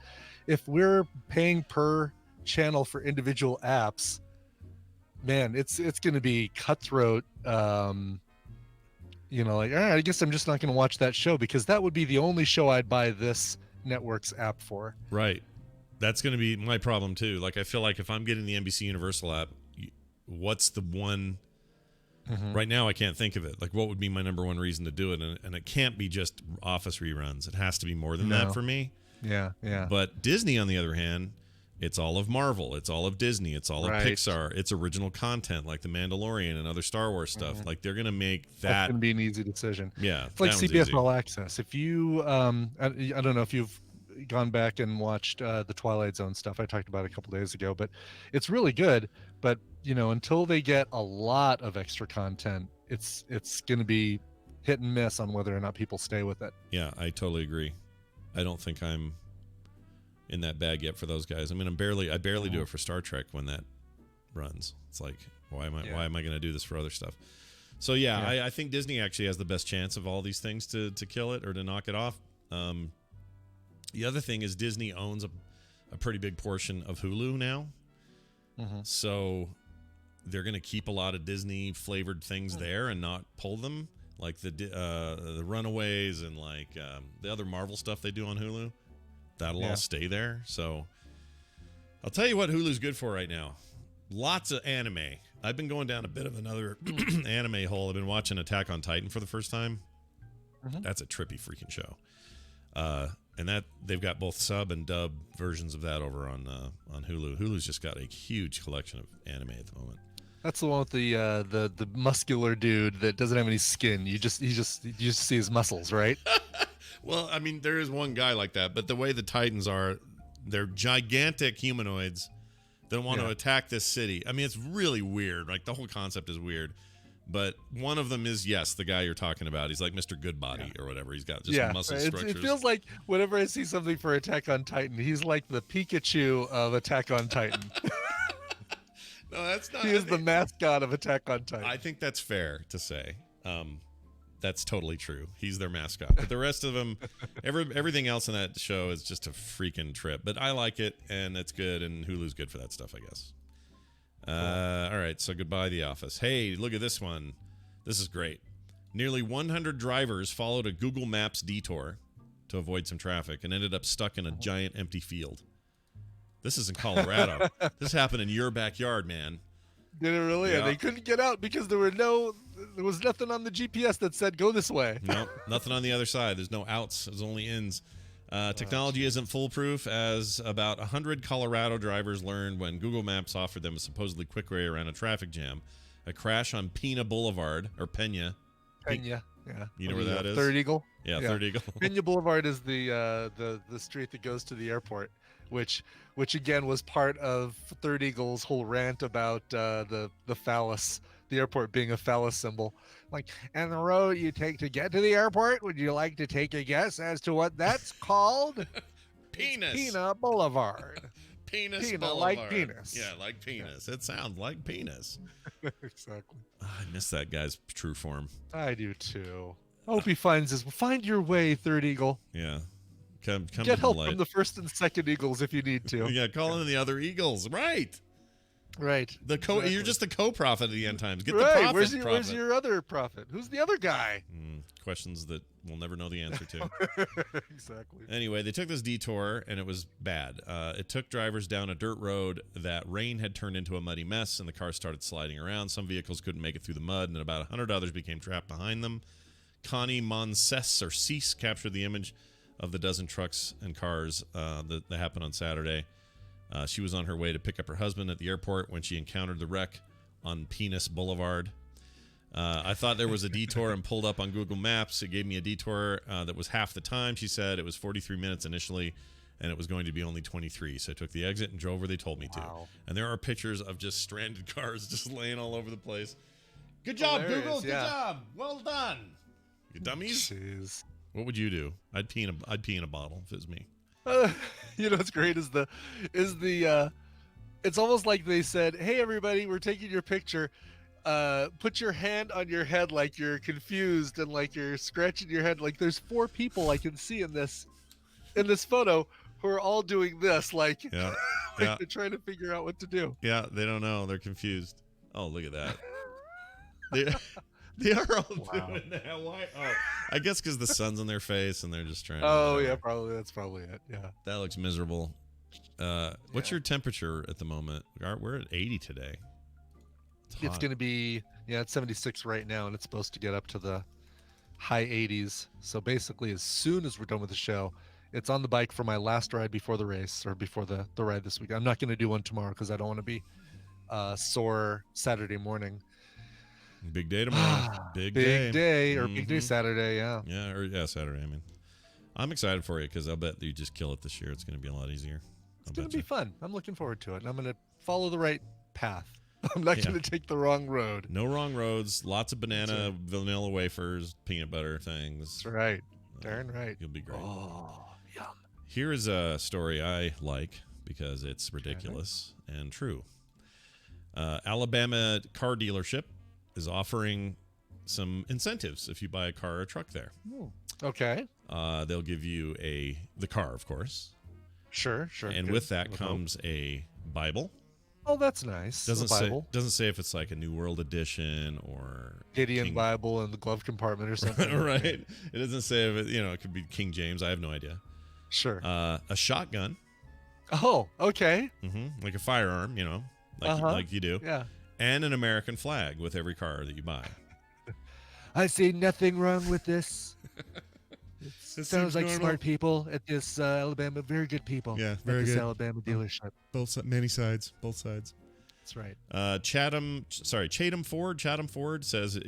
If we're paying per channel for individual apps, man, it's going to be cutthroat. Like, all right, I guess I'm just not going to watch that show because that would be the only show I'd buy this network's app for. Right. That's going to be my problem too. Like, I feel like if I'm getting the NBC Universal app, what's the one? Mm-hmm. Right now, I can't think of it. Like, what would be my number one reason to do it? And it can't be just Office reruns. It has to be more than that for me. Yeah. But Disney, on the other hand, it's all of Marvel. It's all of Disney. It's all of Pixar. It's original content like The Mandalorian and other Star Wars stuff. Mm-hmm. Like, they're going to make that. That's going to be an easy decision. Yeah. It's like CBS All Access. If you, I don't know if you've gone back and watched the Twilight Zone stuff I talked about a couple days ago, but it's really good. But, until they get a lot of extra content, it's going to be hit and miss on whether or not people stay with it. Yeah, I totally agree. I don't think I'm in that bag yet for those guys. I mean, I barely do it for Star Trek when that runs. It's like, why am I going to do this for other stuff? So I think Disney actually has the best chance of all these things to kill it or to knock it off. The other thing is Disney owns a pretty big portion of Hulu now. So they're going to keep a lot of Disney flavored things there and not pull them, like the Runaways and like the other Marvel stuff they do on Hulu. That'll all stay there. So I'll tell you what Hulu's good for right now. Lots of anime. I've been going down a bit of another anime hole. I've been watching Attack on Titan for the first time. That's a trippy freaking show. And that they've got both sub and dub versions of that over on Hulu. Hulu's just got a huge collection of anime at the moment. That's the one with the muscular dude that doesn't have any skin. You just see his muscles, right? Well, I mean, there is one guy like that, but the way the Titans are, they're gigantic humanoids that want to attack this city. I mean, it's really weird. Like, the whole concept is weird. But one of them is, yes, the guy you're talking about. He's like Mr. Goodbody or whatever. He's got just muscle structures. It feels like whenever I see something for Attack on Titan, he's like the Pikachu of Attack on Titan. No, that's not. He is the mascot of Attack on Titan. I think that's fair to say. That's totally true. He's their mascot. But the rest of them, everything else in that show is just a freaking trip. But I like it, and it's good, and Hulu's good for that stuff, I guess. All right, so goodbye, The Office. Hey, look at this one. This is great. Nearly 100 drivers followed a Google Maps detour to avoid some traffic and ended up stuck in a giant empty field. This is in Colorado. This happened in your backyard, man. Did it really? Yeah. And they couldn't get out because there was nothing on the GPS that said go this way. Nope, nothing on the other side. There's no outs. There's only ins. Technology isn't foolproof, as about 100 Colorado drivers learned when Google Maps offered them a supposedly quick way around a traffic jam. A crash on Pena Boulevard, or Pena. Pena, You know where that is? Third Eagle? Yeah, Third Eagle. Pena Boulevard is the street that goes to the airport, which again was part of Third Eagle's whole rant about the phallus, the airport being a phallus symbol. Like, and the road you take to get to the airport, would you like to take a guess as to what that's called? Penis. Pena Boulevard. Penis Pena, Boulevard. like penis. Yeah, like penis. It sounds like penis. Exactly. I miss that guy's true form. I do too. I hope he finds his. Find your way, Third Eagle. Yeah. Come Get to help the light. from the first and second Eagles if you need to. Yeah, call in the other Eagles. Right. Right. Exactly. You're just the co-prophet of the end times. Get the Right. prophet. Where's your other prophet? Who's the other guy? Questions that we'll never know the answer to. Exactly. Anyway, they took this detour, and it was bad. It took drivers down a dirt road that rain had turned into a muddy mess, and the car started sliding around. Some vehicles couldn't make it through the mud, and about 100 others became trapped behind them. Connie Cease captured the image of the dozen trucks and cars that happened on Saturday. She was on her way to pick up her husband at the airport when she encountered the wreck on Penis Boulevard. I thought there was a detour and pulled up on Google Maps. It gave me a detour that was half the time. She said it was 43 minutes initially, and it was going to be only 23. So I took the exit and drove where they told me to. And there are pictures of just stranded cars just laying all over the place. Good job, Hilarious, Google. Good job. Well done. You dummies. Jeez. What would you do? I'd pee in a bottle if it was me. You know what's great is the it's almost like they said, hey everybody, we're taking your picture, put your hand on your head like you're confused and like you're scratching your head. Like there's 4 people I can see in this photo who are all doing this, like, Yeah. like they're trying to figure out what to do. Yeah, they don't know. They're confused. Oh, look at that. They are all doing that. Why? Oh, I guess because the sun's on their face and they're just trying. Oh yeah, probably that's probably it. Yeah. That looks miserable. What's your temperature at the moment? We're at 80 today. It's going to be, it's 76 right now, and it's supposed to get up to the high 80s. So basically, as soon as we're done with the show, it's on the bike for my last ride before the race, or before the ride this week. I'm not going to do one tomorrow because I don't want to be sore Saturday morning. Big day tomorrow. Big day, or big day Saturday, yeah. Yeah, Saturday. I mean, I'm excited for you because I'll bet you just kill it this year. It's going to be a lot easier. It's going to be fun. I'm looking forward to it, and I'm going to follow the right path. I'm not going to take the wrong road. No wrong roads. Lots of banana, vanilla wafers, peanut butter things. That's right. Darn right. You'll be great. Oh, yum. Here is a story I like because it's ridiculous and true. Alabama car dealership is offering some incentives if you buy a car or a truck there. Okay. They'll give you the car, of course. Sure. And Good. with that comes a Bible. Oh, that's nice. Doesn't Bible. say if it's like a New World Edition or Gideon Bible in the glove compartment or something. Right. It doesn't say if it could be King James. I have no idea. Sure. A shotgun. Oh, okay. Like a firearm, like you do. Yeah. And an American flag with every car that you buy. I see nothing wrong with this. It sounds like smart people at this Alabama, very good people. Yeah, at very this good. Alabama dealership. Many sides, both sides. That's right. Chatham Ford says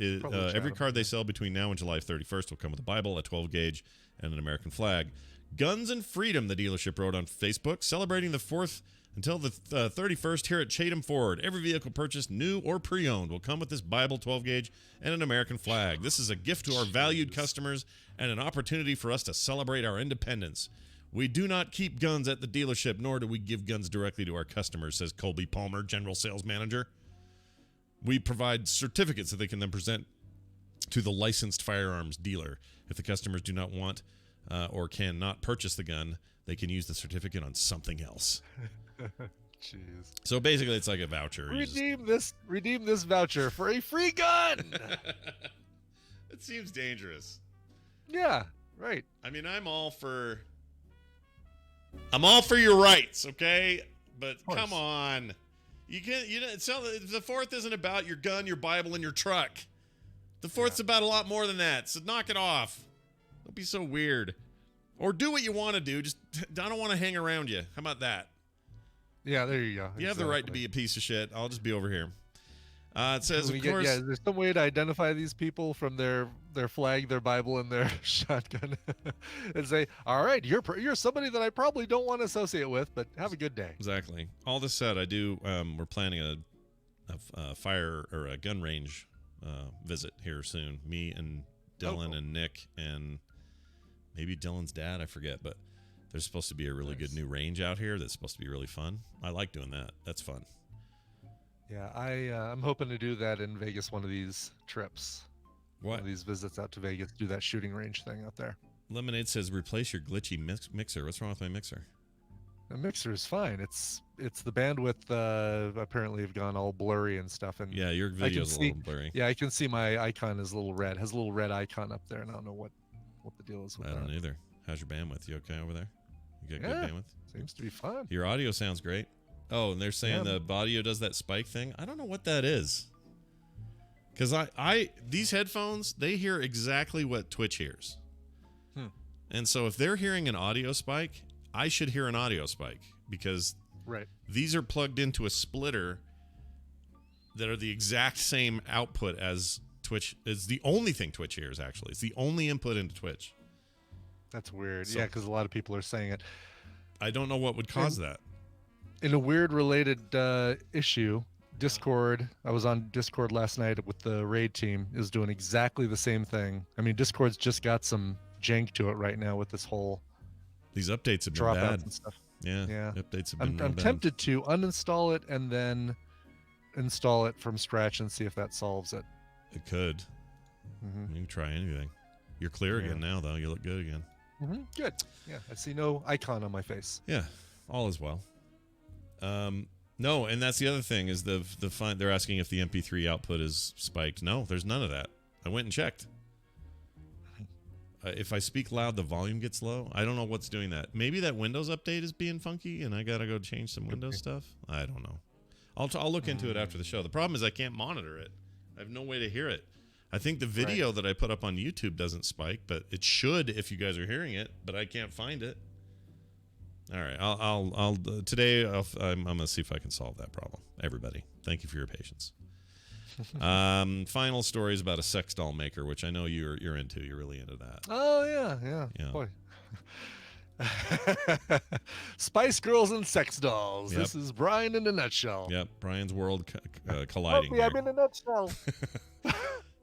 every car they sell between now and July 31st will come with a Bible, a 12-gauge, and an American flag. Guns and Freedom, the dealership wrote on Facebook, celebrating the 4th until the 31st here at Chatham Ford. Every vehicle purchased, new or pre-owned, will come with this Bible, 12-gauge, and an American flag. This is a gift to our valued customers and an opportunity for us to celebrate our independence. We do not keep guns at the dealership, nor do we give guns directly to our customers, says Colby Palmer, General Sales Manager. We provide certificates that they can then present to the licensed firearms dealer. If the customers do not want or cannot purchase the gun, they can use the certificate on something else. Jeez. So basically, it's like a voucher. Redeem this voucher for a free gun. It seems dangerous. Yeah, right. I mean, I'm all for your rights, okay? But come on, the 4th isn't about your gun, your Bible, and your truck. The 4th's about a lot more than that. So knock it off. Don't be so weird. Or do what you want to do. Just I don't want to hang around you. How about that? Yeah, there you go. You have the right to be a piece of shit. I'll just be over here. It says, of course... there's some way to identify these people from their flag, their Bible, and their shotgun. And say, all right, you're somebody that I probably don't want to associate with, but have a good day. Exactly. All this said, I do... we're planning a fire or a gun range visit here soon. Me and Dylan and Nick and maybe Dylan's dad, I forget, but... There's supposed to be a really good new range out here that's supposed to be really fun. I like doing that. That's fun. Yeah, I'm hoping to do that in Vegas one of these trips. What? One of these visits out to Vegas, do that shooting range thing out there. Lemonade says, replace your glitchy mixer. What's wrong with my mixer? The mixer is fine. It's the bandwidth apparently have gone all blurry and stuff. And yeah, your video's a little blurry. Yeah, I can see my icon is a little red. Has a little red icon up there, and I don't know what the deal is with that. I don't either. How's your bandwidth? You okay over there? You got good bandwidth? Seems to be fun. Your audio sounds great. Oh, and they're saying the audio does that spike thing. I don't know what that is. Because these headphones, they hear exactly what Twitch hears. And so if they're hearing an audio spike, I should hear an audio spike. Because these are plugged into a splitter that are the exact same output as Twitch. It's the only thing Twitch hears, actually. It's the only input into Twitch. That's weird. So, yeah, because a lot of people are saying it. I don't know what would cause that. In a weird related issue, Discord, I was on Discord last night with the raid team, is doing exactly the same thing. I mean, Discord's just got some jank to it right now with this whole... These updates have been bad. And stuff. Yeah, updates have been I'm tempted to uninstall it and then install it from scratch and see if that solves it. It could. You can try anything. You're clear again now, though. You look good again. Good. Yeah, I see no icon on my face. Yeah, all is well. No, and that's the other thing is they're asking if the MP3 output is spiked. No, there's none of that. I went and checked. If I speak loud, the volume gets low. I don't know what's doing that. Maybe that Windows update is being funky, and I gotta go change some Windows stuff. I don't know. I'll look into it after the show. The problem is I can't monitor it. I have no way to hear it. I think the video that I put up on YouTube doesn't spike, but it should if you guys are hearing it. But I can't find it. All right, I'll today. I'm gonna see if I can solve that problem. Everybody, thank you for your patience. Final story is about a sex doll maker, which I know you're into. You're really into that. Oh yeah. Yeah. Boy. Spice Girls and Sex Dolls. Yep. This is Brian in a nutshell. Yep, Brian's world colliding Help me, I'm here. in a nutshell.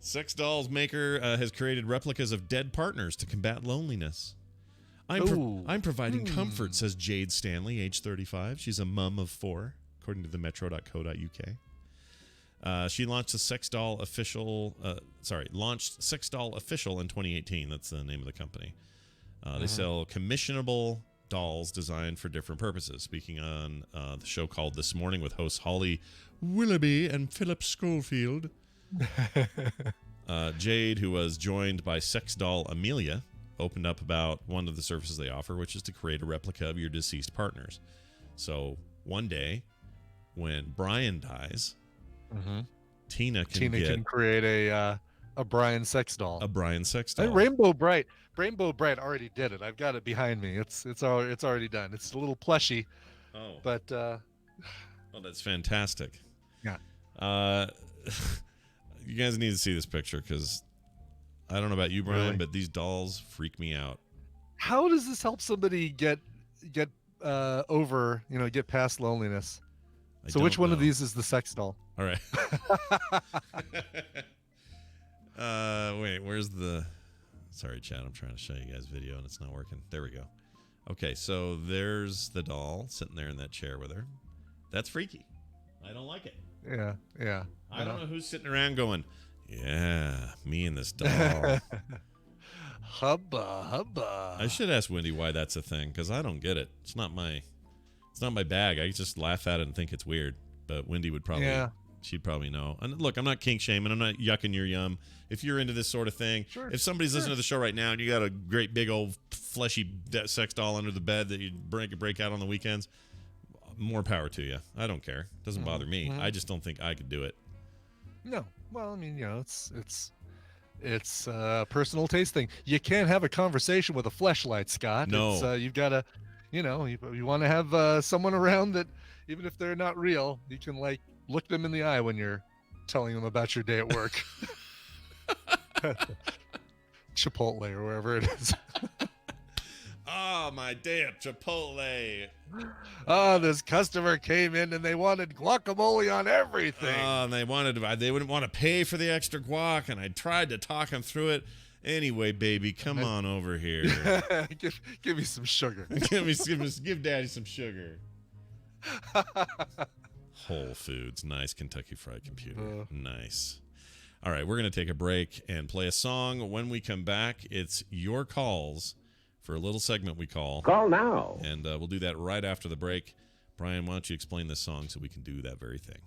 Sex Dolls maker has created replicas of dead partners to combat loneliness. I'm providing comfort, says Jade Stanley, age 35. She's a mum of 4, according to the metro.co.uk. She launched Sex Doll Official in 2018. That's the name of the company. They sell commissionable dolls designed for different purposes. Speaking on the show called This Morning with hosts Holly Willoughby and Philip Schofield, Jade, who was joined by sex doll Amelia, opened up about one of the services they offer, which is to create a replica of your deceased partners. So one day, when Brian dies, Tina can create a Brian sex doll. A Brian sex doll. Rainbow Bright already did it. I've got it behind me. It's already done. It's a little plushy. Oh, but that's fantastic. Yeah. You guys need to see this picture because I don't know about you, Brian, Really? but these dolls freak me out. How does this help somebody get over, get past loneliness? I So which don't one of know. these is the sex doll? All right. Wait, where's the... Sorry, chat. I'm trying to show you guys video, and it's not working. There we go. Okay, so there's the doll sitting there in that chair with her. That's freaky. I don't like it. Yeah. I don't know who's sitting around going, yeah, me and this doll. Hubba. I should ask Wendy why that's a thing, because I don't get it. It's not my bag. I just laugh at it and think it's weird. But Wendy would probably... Yeah. She'd probably know. And look, I'm not kink shaming. I'm not yucking your yum. If you're into this sort of thing, if somebody's listening to the show right now and you got a great big old fleshy sex doll under the bed that you break out on the weekends, more power to you. I don't care. It doesn't bother me. I just don't think I could do it. No. Well, I mean, it's a personal taste thing. You can't have a conversation with a fleshlight, Scott. No. You've got to, you want to have someone around that, even if they're not real, you can look them in the eye when you're telling them about your day at work. Chipotle or wherever it is. Oh, my day at Chipotle. Oh, this customer came in and they wanted guacamole on everything. Oh, and they wouldn't want to pay for the extra guac, and I tried to talk them through it. Anyway, baby, come on over here. give me some sugar. give Daddy some sugar. Whole Foods, nice Kentucky Fried Computer, nice. All right, we're going to take a break and play a song. When we come back, it's your calls for a little segment we call Now. And we'll do that right after the break. Brian, why don't you explain this song so we can do that very thing?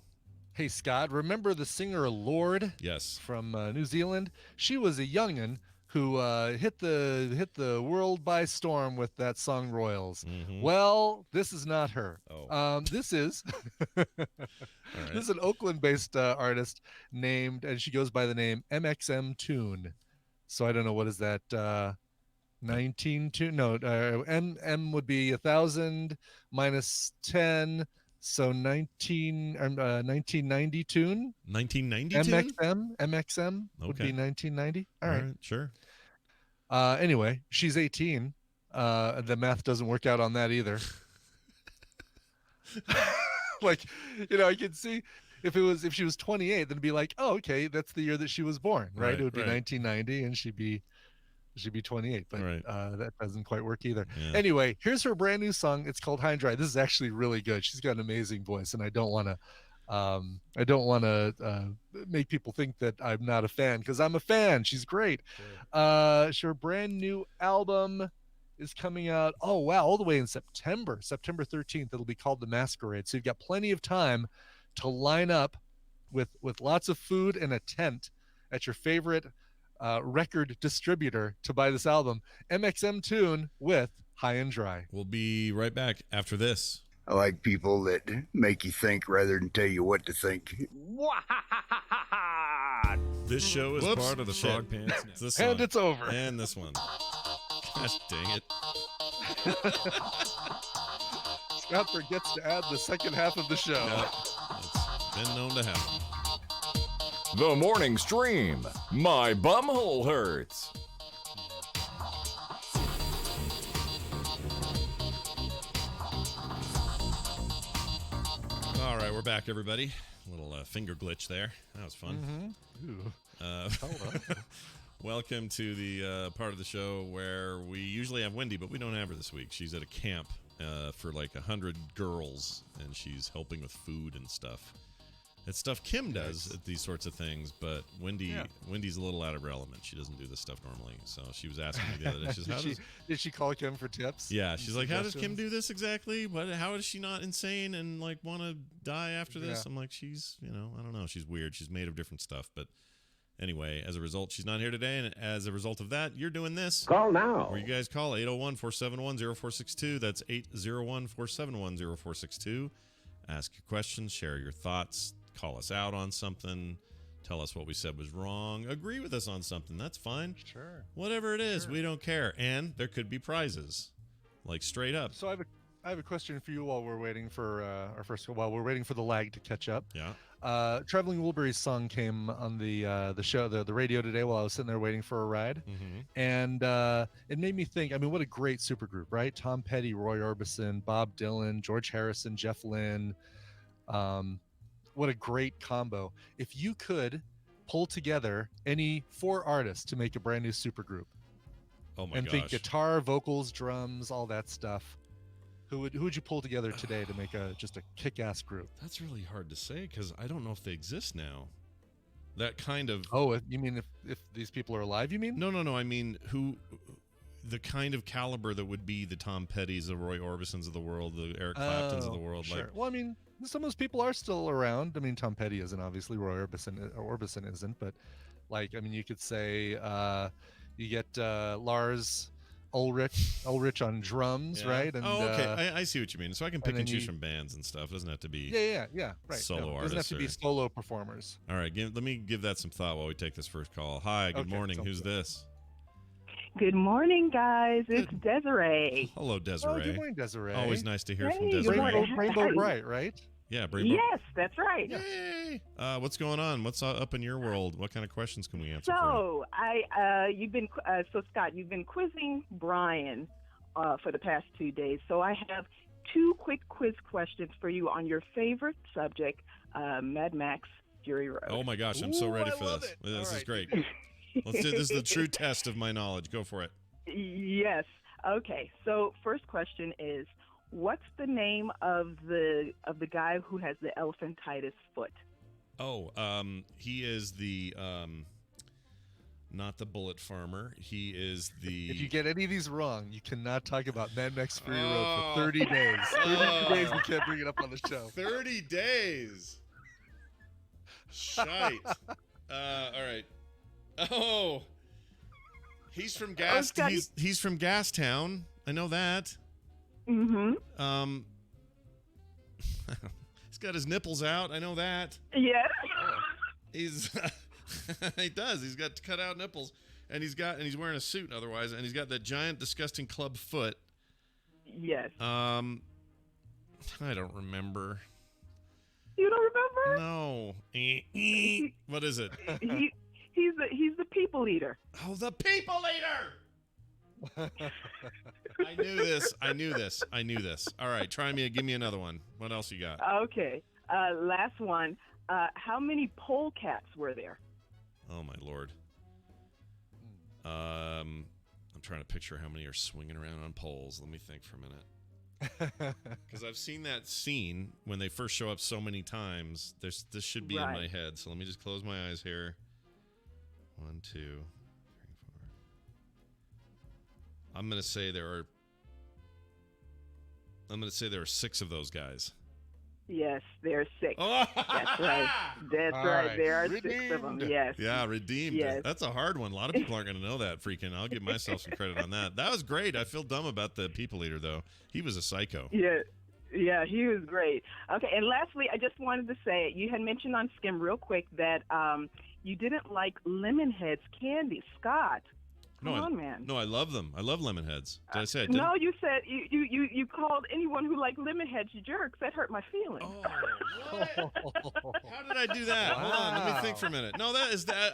Hey, Scott, remember the singer Lorde? Yes. From New Zealand? She was a young'un who hit the world by storm with that song Royals. Well, this is not her. This is this is an Oakland-based artist named, and she goes by the name MXM Tune. So I don't know, what is that? 19 tune? No, M would be 1,000 minus 10. So 1990 tune. 1990 tune? MXM would be 1990. All right, sure. Anyway, she's 18. The math doesn't work out on that either. I can see if she was 28, then it'd be like, oh, okay, that's the year that she was born, right? It would be 1990, and she'd be 28, but that doesn't quite work either. Yeah. Anyway, here's her brand new song. It's called High and Dry. This is actually really good. She's got an amazing voice, and I don't want to make people think that I'm not a fan, because I'm a fan. She's great. Sure. Her brand new album is coming out, all the way in September 13th. It'll be called The Masquerade. So you've got plenty of time to line up with lots of food and a tent at your favorite record distributor to buy this album. MXM Tune with High and Dry. We'll be right back after this. I like people that make you think rather than tell you what to think. This show is part of the Frog Pants. It's this And song. it's over. And this one. Gosh dang it. Scott forgets to add the second half of the show. Yep. It's been known to happen. The morning stream. My bumhole hurts. All right, we're back, everybody. A little finger glitch there. That was fun. Welcome to the part of the show where we usually have Wendy, but we don't have her this week. She's at a camp for like 100 girls, and she's helping with food and stuff. It's stuff Kim does at these sorts of things, but Wendy's a little out of her element. She doesn't do this stuff normally. So she was asking me the other day. She says, did she call Kim for tips? Yeah, she's like, how does Kim do this exactly? How is she not insane and like want to die after this? I'm like, she's, I don't know. She's weird. She's made of different stuff. But anyway, as a result, she's not here today. And as a result of that, you're doing this. Call now. Or you guys call 801-471-0462. That's 801-471-0462. Ask your questions, share your thoughts. Call us out on something. Tell us what we said was wrong. Agree with us on something. That's fine. Sure. Whatever it is, we don't care. And there could be prizes, like straight up. So I have a question for you while we're waiting for while we're waiting for the lag to catch up. Yeah. Traveling Wilburys song came on the show, the radio today while I was sitting there waiting for a ride, and it made me think. I mean, what a great supergroup, right? Tom Petty, Roy Orbison, Bob Dylan, George Harrison, Jeff Lynne. What a great combo. If you could pull together any 4 artists to make a brand new supergroup, and think guitar, vocals, drums, all that stuff, who would you pull together today to make just a kick-ass group? That's really hard to say because I don't know if they exist now. That kind of... Oh, you mean if these people are alive, you mean? No. I mean, the kind of caliber that would be the Tom Pettys, the Roy Orbisons of the world, the Eric Claptons of the world. Sure. Like, well, I mean, some of those people are still around. I mean, Tom Petty isn't, obviously. Roy Orbison isn't. But, like, I mean, you could say you get Lars Ulrich on drums, right? And, okay. I see what you mean. So I can pick and choose from bands and stuff. It doesn't have to be right. solo artists. It doesn't have to be solo performers. All right. Let me give that some thought while we take this first call. Hi, good morning. Who's this? Good morning, guys. It's Desiree. Hello, Desiree. Oh, good morning, Desiree. Always nice to hear from Good Desiree. morning. Rainbow Bright, right? Yeah, Yes, that's right. Yay! What's going on? What's up in your world? What kind of questions can we answer? So, Scott, you've been quizzing Brian for the past 2 days. So I have 2 quick quiz questions for you on your favorite subject, Mad Max Fury Road. Oh my gosh, I'm so ready for this. This is great. Let's do this. Is the true test of my knowledge. Go for it. Yes. Okay. So first question is, what's the name of the guy who has the elephantitis foot? Oh, he is the not the bullet farmer. He is the... If you get any of these wrong, you cannot talk about Mad Max Fury Road for 30 days. 30 days we can't bring it up on the show. 30 days. Shite. All right. Oh, he's from he's from Gastown. I know that. Mm-hmm. He's got his nipples out. I know that. Yes. He's he does. He's got cut out nipples, and he's wearing a suit otherwise, and he's got that giant, disgusting club foot. Yes. I don't remember. You don't remember? No. What is it? He's the people eater. Oh, the people eater! I knew this. All right, give me another one. What else you got? Okay. Last one. How many polecats were there? Oh, my Lord. I'm trying to picture how many are swinging around on poles. Let me think for a minute. Because I've seen that scene when they first show up so many times. This should be in my head. So let me just close my eyes here. 1, 2, 3, 4. I'm gonna say there are 6 of those guys. Yes, there are 6. Oh! That's right. That's right. There are 6 of them. Yes. Yeah, redeemed. Yes. That's a hard one. A lot of people aren't going to know that. Freaking, I'll give myself some credit on that. That was great. I feel dumb about the people eater though. He was a psycho. Yeah, he was great. Okay, and lastly, I just wanted to say, you had mentioned on Skim real quick that you didn't like Lemonheads candy. Scott, come on, man. No, I love them. I love Lemonheads. Did I say it? No, you said you called anyone who liked Lemonheads jerks. That hurt my feelings. Oh, what? How did I do that? Hold on, let me think for a minute. No,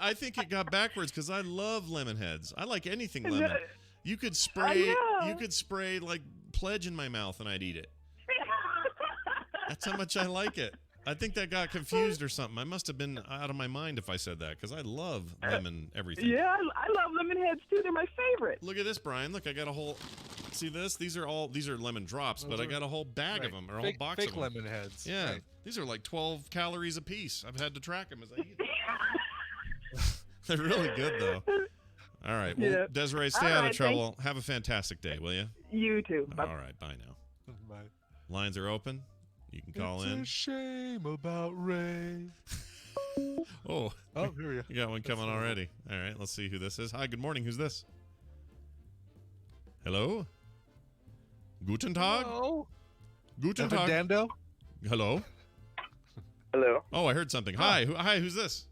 I think it got backwards because I love Lemonheads. I like anything lemon. You could spray like Pledge in my mouth and I'd eat it. That's how much I like it. I think that got confused or something. I must have been out of my mind if I said that, because I love lemon everything. Yeah, I love lemon heads too. They're my favorite. Look at this, Brian. Look, I got a whole. See this? These are lemon drops, but I got a whole bag of them, or a whole box of them. Fake lemon heads. Yeah, right. These are like 12 calories a piece. I've had to track them as I eat them. They're really good, though. All right. Well, Yeah. Desiree, stay out of trouble. Have a fantastic day, will you? You too. Bye. All right. Bye now. Bye. Lines are open. You can call It's in. a shame about Ray. Oh, here we go. You got one coming already. All right. Let's see who this is. Hi. Good morning. Who's this? Hello. Guten Tag. Hello. Guten Tag. Dando. Hello. Hello. Oh, I heard something. Hi. Hi. Who's this?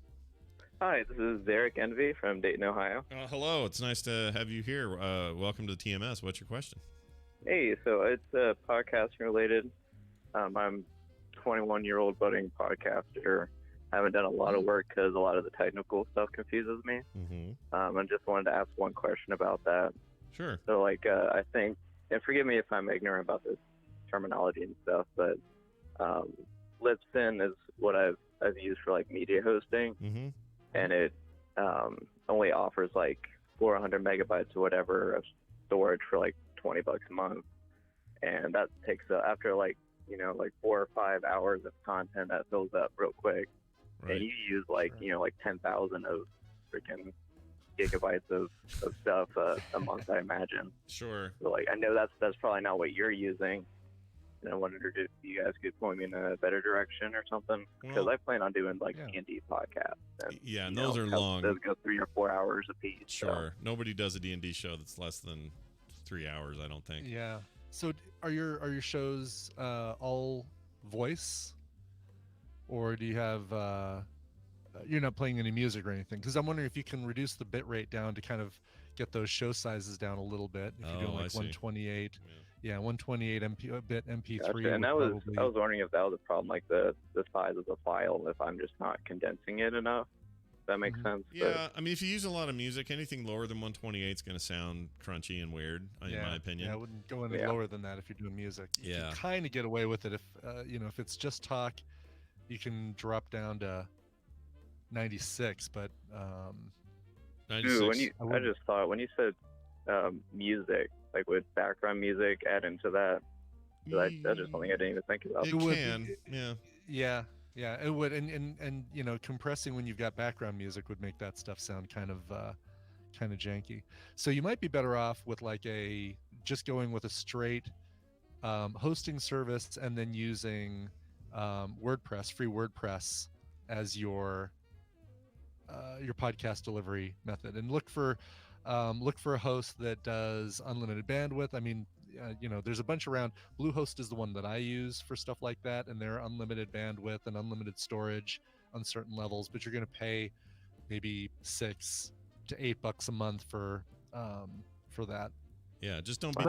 Hi, this is Derek Envy from Dayton, Ohio. Hello. It's nice to have you here. Welcome to the TMS. What's your question? Hey, so it's podcasting related. I'm a 21-year-old budding podcaster. I haven't done a lot of work because a lot of the technical stuff confuses me. Mm-hmm. I just wanted to ask one question about that. Sure. So, I think, and forgive me if I'm ignorant about this terminology and stuff, but Libsyn is what I've used for media hosting. Mm-hmm. And it only offers 400 megabytes or whatever of storage for $20 a month, and that takes after 4 or 5 hours of content that fills up real quick. Right. And you use 10,000 of freaking gigabytes of stuff a month, I imagine. Sure. So I know that's probably not what you're using. And I wondered if you guys could point me in a better direction or something, because I plan on doing D&D podcasts. And those are long. Those go 3 or 4 hours a piece. Sure. Nobody does a D&D show that's less than 3 hours, I don't think. Yeah. So are your shows all voice, or do you have you're not playing any music or anything? Because I'm wondering if you can reduce the bit rate down to kind of get those show sizes down a little bit. If you're doing 128. Yeah, 128 bit MP3. Gotcha. And I was wondering if that was a problem, the size of the file, if I'm just not condensing it enough. If that makes sense. Yeah, I mean, if you use a lot of music, anything lower than 128 is going to sound crunchy and weird, in my opinion. Yeah, I wouldn't go any lower than that if you're doing music. You can kind of get away with it if if it's just talk, you can drop down to 96. But 96. Dude, I just thought when you said music, with background music add into that, that's just something I didn't even think about. It can, yeah, it would, and compressing when you've got background music would make that stuff sound kind of janky. So you might be better off with just going with a straight hosting service, and then using WordPress, free WordPress, as your podcast delivery method, and look for a host that does unlimited bandwidth. I mean, there's a bunch around. Bluehost is the one that I use for stuff like that, and they're unlimited bandwidth and unlimited storage on certain levels. But you're going to pay maybe $6 to $8 a month for that. Yeah, just don't be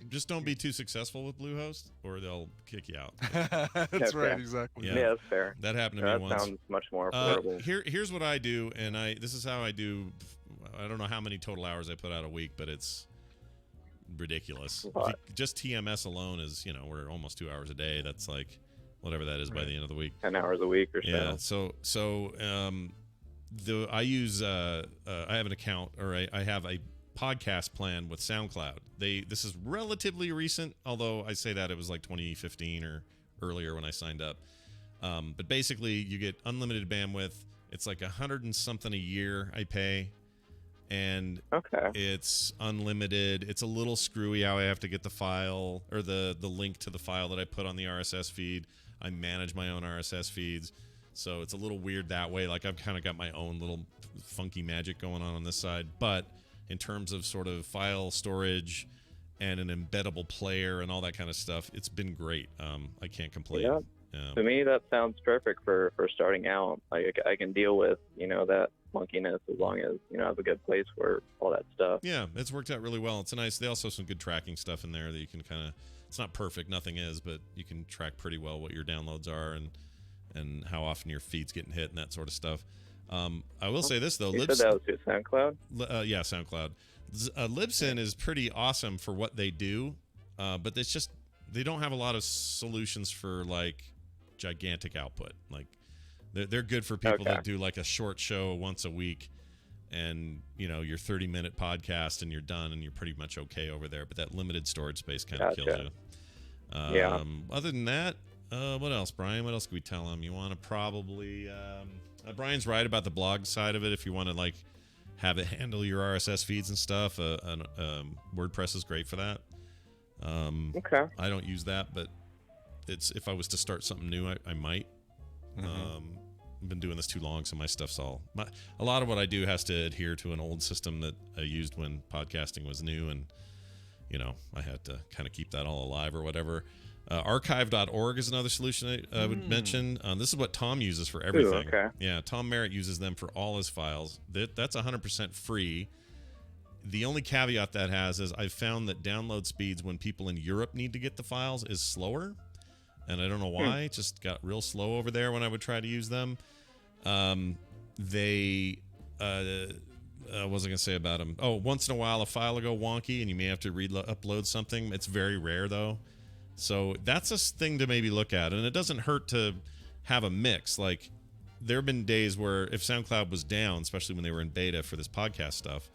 just don't be too successful with Bluehost, or they'll kick you out. That's right, exactly. Yeah, that's fair. That happened to me once. That sounds much more affordable. Here's what I do, and this is how I do. I don't know how many total hours I put out a week, but it's ridiculous. Just TMS alone is, we're almost 2 hours a day. That's whatever that is by the end of the week. 10 hours a week or so. Yeah. So I use I have an account, or I have a podcast plan with SoundCloud. This is relatively recent, although I say that it was 2015 or earlier when I signed up. But basically, you get unlimited bandwidth. It's $100 and something a year I pay, and it's unlimited. It's a little screwy how I have to get the file, or the link to the file that I put on the RSS feed. I manage my own RSS feeds, so it's a little weird that way. I've kind of got my own little funky magic going on this side, but in terms of sort of file storage and an embeddable player and all that kind of stuff, it's been great. I can't complain. Yeah. To me, that sounds perfect for starting out. I can deal with, that funkiness as long as, I have a good place for all that stuff. Yeah, it's worked out really well. It's nice. They also have some good tracking stuff in there that you can kind of, it's not perfect, nothing is, but you can track pretty well what your downloads are and how often your feed's getting hit and that sort of stuff. I will say this, though. You said that was through SoundCloud? Yeah, SoundCloud. Libsyn is pretty awesome for what they do, but it's just, they don't have a lot of solutions for gigantic output. Like they're good for people that do like a short show once a week, and your 30-minute podcast and you're done and you're pretty much okay over there. But that limited storage space kind of kills you. Other than that, what else, Brian? What else can we tell him? You want to probably Brian's right about the blog side of it. If you want to like have it handle your RSS feeds and stuff, WordPress is great for that. I don't use that, but if I was to start something new, I might. I've been doing this too long, so my stuff's a lot of what I do has to adhere to an old system that I used when podcasting was new, and I had to kind of keep that all alive or whatever. Archive.org is another solution I would mention. This is what Tom uses for everything. Ooh, okay. Yeah, Tom Merritt uses them for all his files. That's 100% free. The only caveat that has is I've found that download speeds when people in Europe need to get the files is slower. And I don't know why. It just got real slow over there when I would try to use them. What was I going to say about them? Oh, once in a while a file will go wonky and you may have to upload something. It's very rare, though. So that's a thing to maybe look at. And it doesn't hurt to have a mix. Like, there have been days where if SoundCloud was down, especially when they were in beta for this podcast stuff,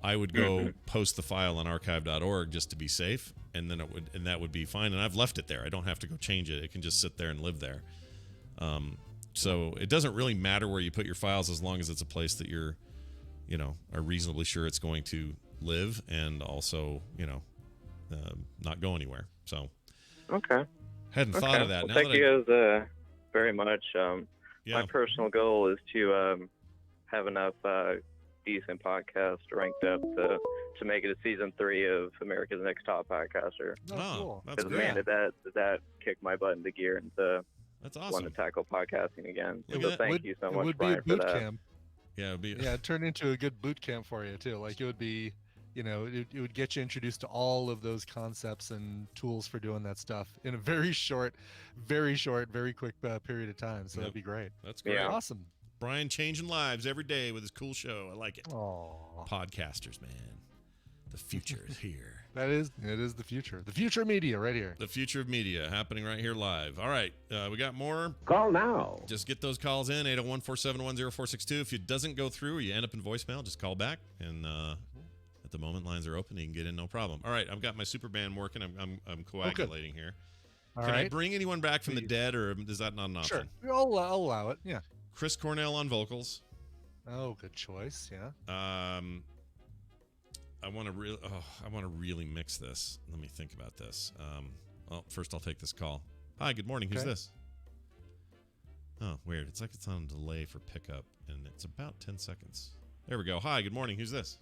I would go post the file on archive.org just to be safe, and then that would be fine. And I've left it there. I don't have to go change it. It can just sit there and live there. So it doesn't really matter where you put your files as long as it's a place that you're, are reasonably sure it's going to live and also, not go anywhere. So hadn't thought of that. Well, now thank you guys very much. Yeah. My personal goal is to have enough decent podcasts ranked up to make it a season 3 of America's Next Top Podcaster. Cool. That's Because great. man, did that kick my butt into gear into That's awesome. wanting to tackle podcasting again. Look So at that. thank you so It much, would be a Brian, for boot that. camp. Yeah, it'd be. Yeah, it turned into a good boot camp for you too. Like it would be, it would get you introduced to all of those concepts and tools for doing that stuff in a very short, very quick period of time. So that'd be great. That's great. Yeah. Awesome. Brian changing lives every day with his cool show. I like it. Aww. Podcasters, man. The future is here. It is the future. The future of media right here. The future of media happening right here live. All right. We got more. Call now. Just get those calls in, 801-471-0462. If it doesn't go through or you end up in voicemail, just call back. And at the moment, lines are open. You can get in, no problem. All right. I've got my super band working. I'm coagulating here. Can I bring anyone back from the dead, or is that not an option? Sure. I'll allow it. Yeah. Chris Cornell on vocals. Oh, good choice. Yeah. I want to really mix this. Let me think about this. First I'll take this call. Hi, good morning. Who's this? Oh, weird. It's like it's on delay for pickup, and it's about 10 seconds. There we go. Hi, good morning. Who's this?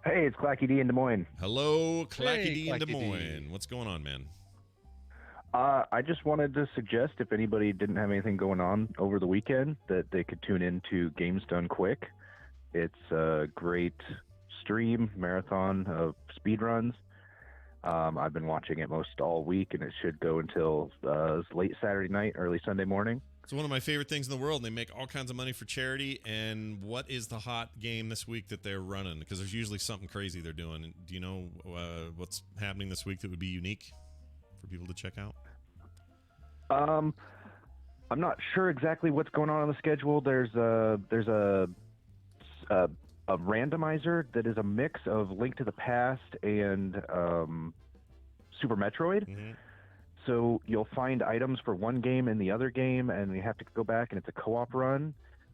Hey, it's Clacky D in Des Moines. Hello, Clacky D in Des Clacky D. Moines. What's going on, man? I just wanted to suggest if anybody didn't have anything going on over the weekend that they could tune into Games Done Quick. It's a great stream marathon of speedruns. I've been watching it most all week, and it should go until late Saturday night, early Sunday morning. It's one of my favorite things in the world. They make all kinds of money for charity. And what is the hot game this week that they're running? Because there's usually something crazy they're doing. Do you know what's happening this week that would be unique for people to check out? I'm not sure exactly what's going on the schedule. There's a randomizer that is a mix of Link to the Past and Super Metroid. Mm-hmm. So you'll find items for one game in the other game, and you have to go back, and it's a co-op run.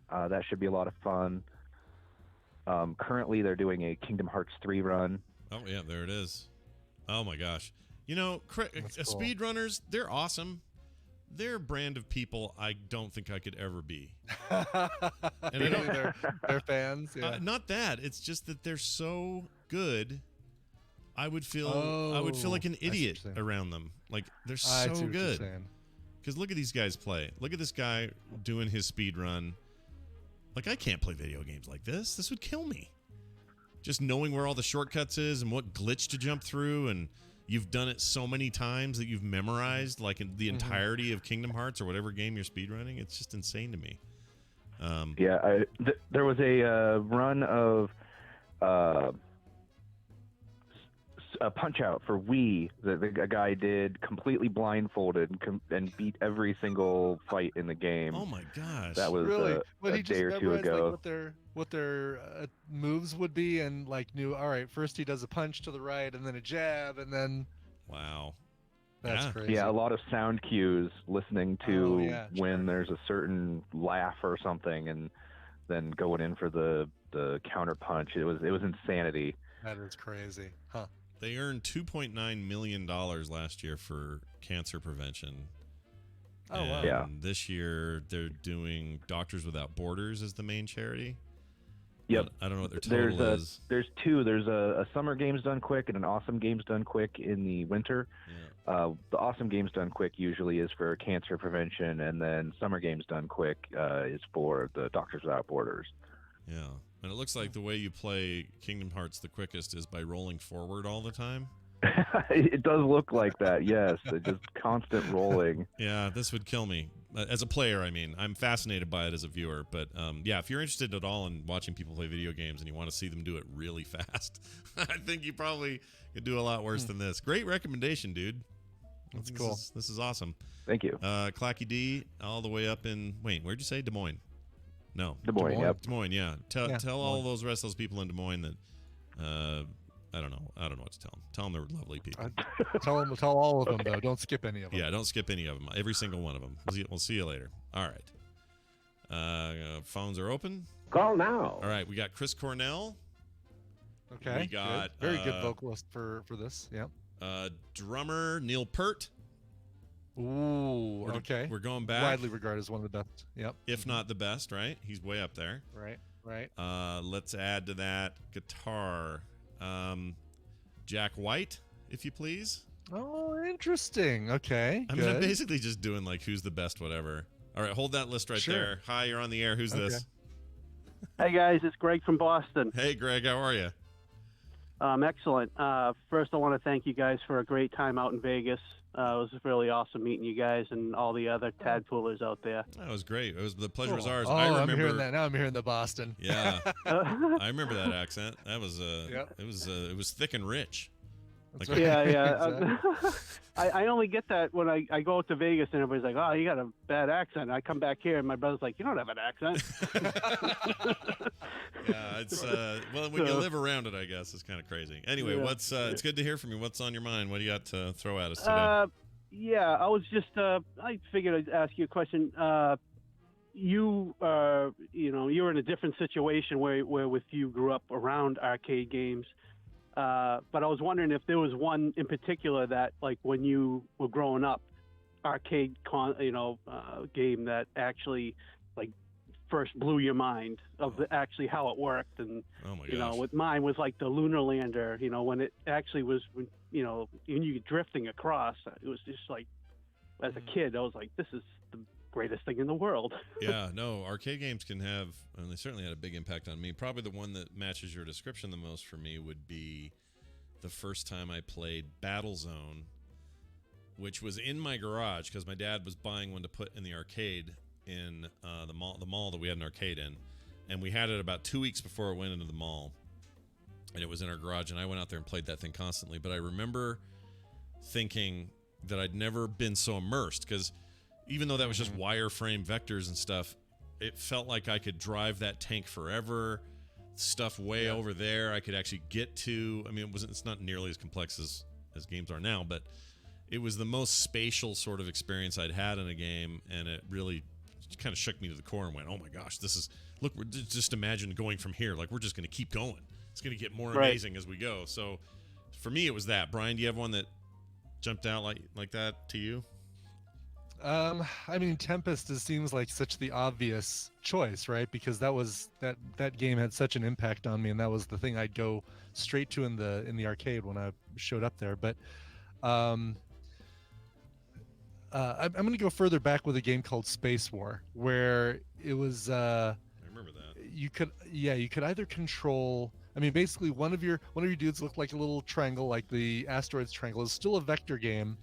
That should be a lot of fun. Currently, they're doing a Kingdom Hearts 3 run. Oh, yeah, there it is. Oh, my gosh. That's cool. Speedrunners, they're awesome. They're a brand of people I don't think I could ever be. And they're fans. Yeah. Not that. It's just that they're so good. I would feel like an idiot around them. Like, they're so good. Because look at these guys play. Look at this guy doing his speed run. Like, I can't play video games like this. This would kill me. Just knowing where all the shortcuts is and what glitch to jump through, and you've done it so many times that you've memorized like the entirety of Kingdom Hearts or whatever game you're speedrunning. It's just insane to me. There was a run of Punch-Out for Wii that a guy did completely blindfolded and beat every single fight in the game. Oh my gosh! That was really? a He day just or two memorized, ago. like, what their moves would be, and like knew. All right, first he does a punch to the right, and then a jab, and then. Wow. That's crazy. Yeah, a lot of sound cues, listening to when sure. there's a certain laugh or something, and then going in for the counter punch. It was insanity. That is crazy, huh? They earned $2.9 million last year for cancer prevention. Oh, wow. Yeah. This year they're doing Doctors Without Borders as the main charity. Yep. I don't know what their total is. There's two. There's a Summer Games Done Quick and an Awesome Games Done Quick in the winter. Yeah. The Awesome Games Done Quick usually is for cancer prevention, and then Summer Games Done Quick is for the Doctors Without Borders. Yeah. And it looks like the way you play Kingdom Hearts the quickest is by rolling forward all the time. It does look like that, yes. Just constant rolling. Yeah, this would kill me. As a player, I mean. I'm fascinated by it as a viewer. But, yeah, if you're interested at all in watching people play video games and you want to see them do it really fast, I think you probably could do a lot worse than this. Great recommendation, dude. That's cool. This is awesome. Thank you. Clacky D, all the way up in... Wait, where'd you say? Des Moines? No. Des Moines, yep. Des Moines, yeah. Tell Des all Moines. those rest of those people in Des Moines that... I don't know what to tell them. Tell them they're lovely people. Tell all of them though. Don't skip any of them. Yeah, don't skip any of them. Every single one of them. We'll see you later. All right. Phones are open. Call now. All right, we got Chris Cornell. Okay. We got good. Very good vocalist for this. Yeah. Drummer Neil Peart. Ooh. Okay. We're going back. Widely regarded as one of the best. Yep. If not the best, right? He's way up there. Right. Let's add to that guitar. Jack White, if you please. Oh, interesting. Okay. I'm basically just doing like who's the best, whatever. All right, hold that list right there. Hi, you're on the air. Who's this? Hey guys, it's Greg from Boston. Hey, Greg, how are you? Excellent. First, I want to thank you guys for a great time out in Vegas. It was really awesome meeting you guys and all the other tadpoolers out there. That was great. It was the pleasure was ours. Oh, I remember. I'm hearing that now. I'm hearing the Boston. Yeah, I remember that accent. That was Yep. it was thick and rich. That's Like, right. Yeah. I only get that when I go out to Vegas and everybody's like, "Oh, you got a bad accent." I come back here and my brother's like, "You don't have an accent." Yeah, it's well, when you live around it, I guess it's kind of crazy. Anyway, what's it's good to hear from you. What's on your mind? What do you got to throw at us today? Yeah, I was just I figured I'd ask you a question. You you're in a different situation where with you grew up around arcade games. But I was wondering if there was one in particular that, like, when you were growing up, arcade game that actually, like, first blew your mind of actually how it worked. And Oh my gosh. with mine was like the lunar lander. When it actually was, when you drifting across, it was just like, as a kid, I was like, this is the greatest thing in the world. Yeah, no, arcade games can have, and they certainly had a big impact on me. Probably the one that matches your description the most for me would be the first time I played Battlezone, which was in my garage because my dad was buying one to put in the arcade in the mall that we had an arcade in, and we had it about 2 weeks before it went into the mall, and it was in our garage, and I went out there and played that thing constantly. But I remember thinking that I'd never been so immersed, because even though that was just wireframe vectors and stuff, it felt like I could drive that tank forever. Stuff way over there I could actually get to. I mean, it's not nearly as complex as games are now, but it was the most spatial sort of experience I'd had in a game, and it really kind of shook me to the core and went, oh my gosh, just imagine going from here. Like, we're just going to keep going. It's going to get more amazing as we go. So for me, it was that. Brian, do you have one that jumped out like that to you? I mean, Tempest seems like such the obvious choice, right? Because that game had such an impact on me, and that was the thing I'd go straight to in the arcade when I showed up there. But I'm going to go further back with a game called Space War, where it was. I remember that. You could either control. I mean, basically, one of your dudes looked like a little triangle, like the Asteroids Triangle. It's still a vector game.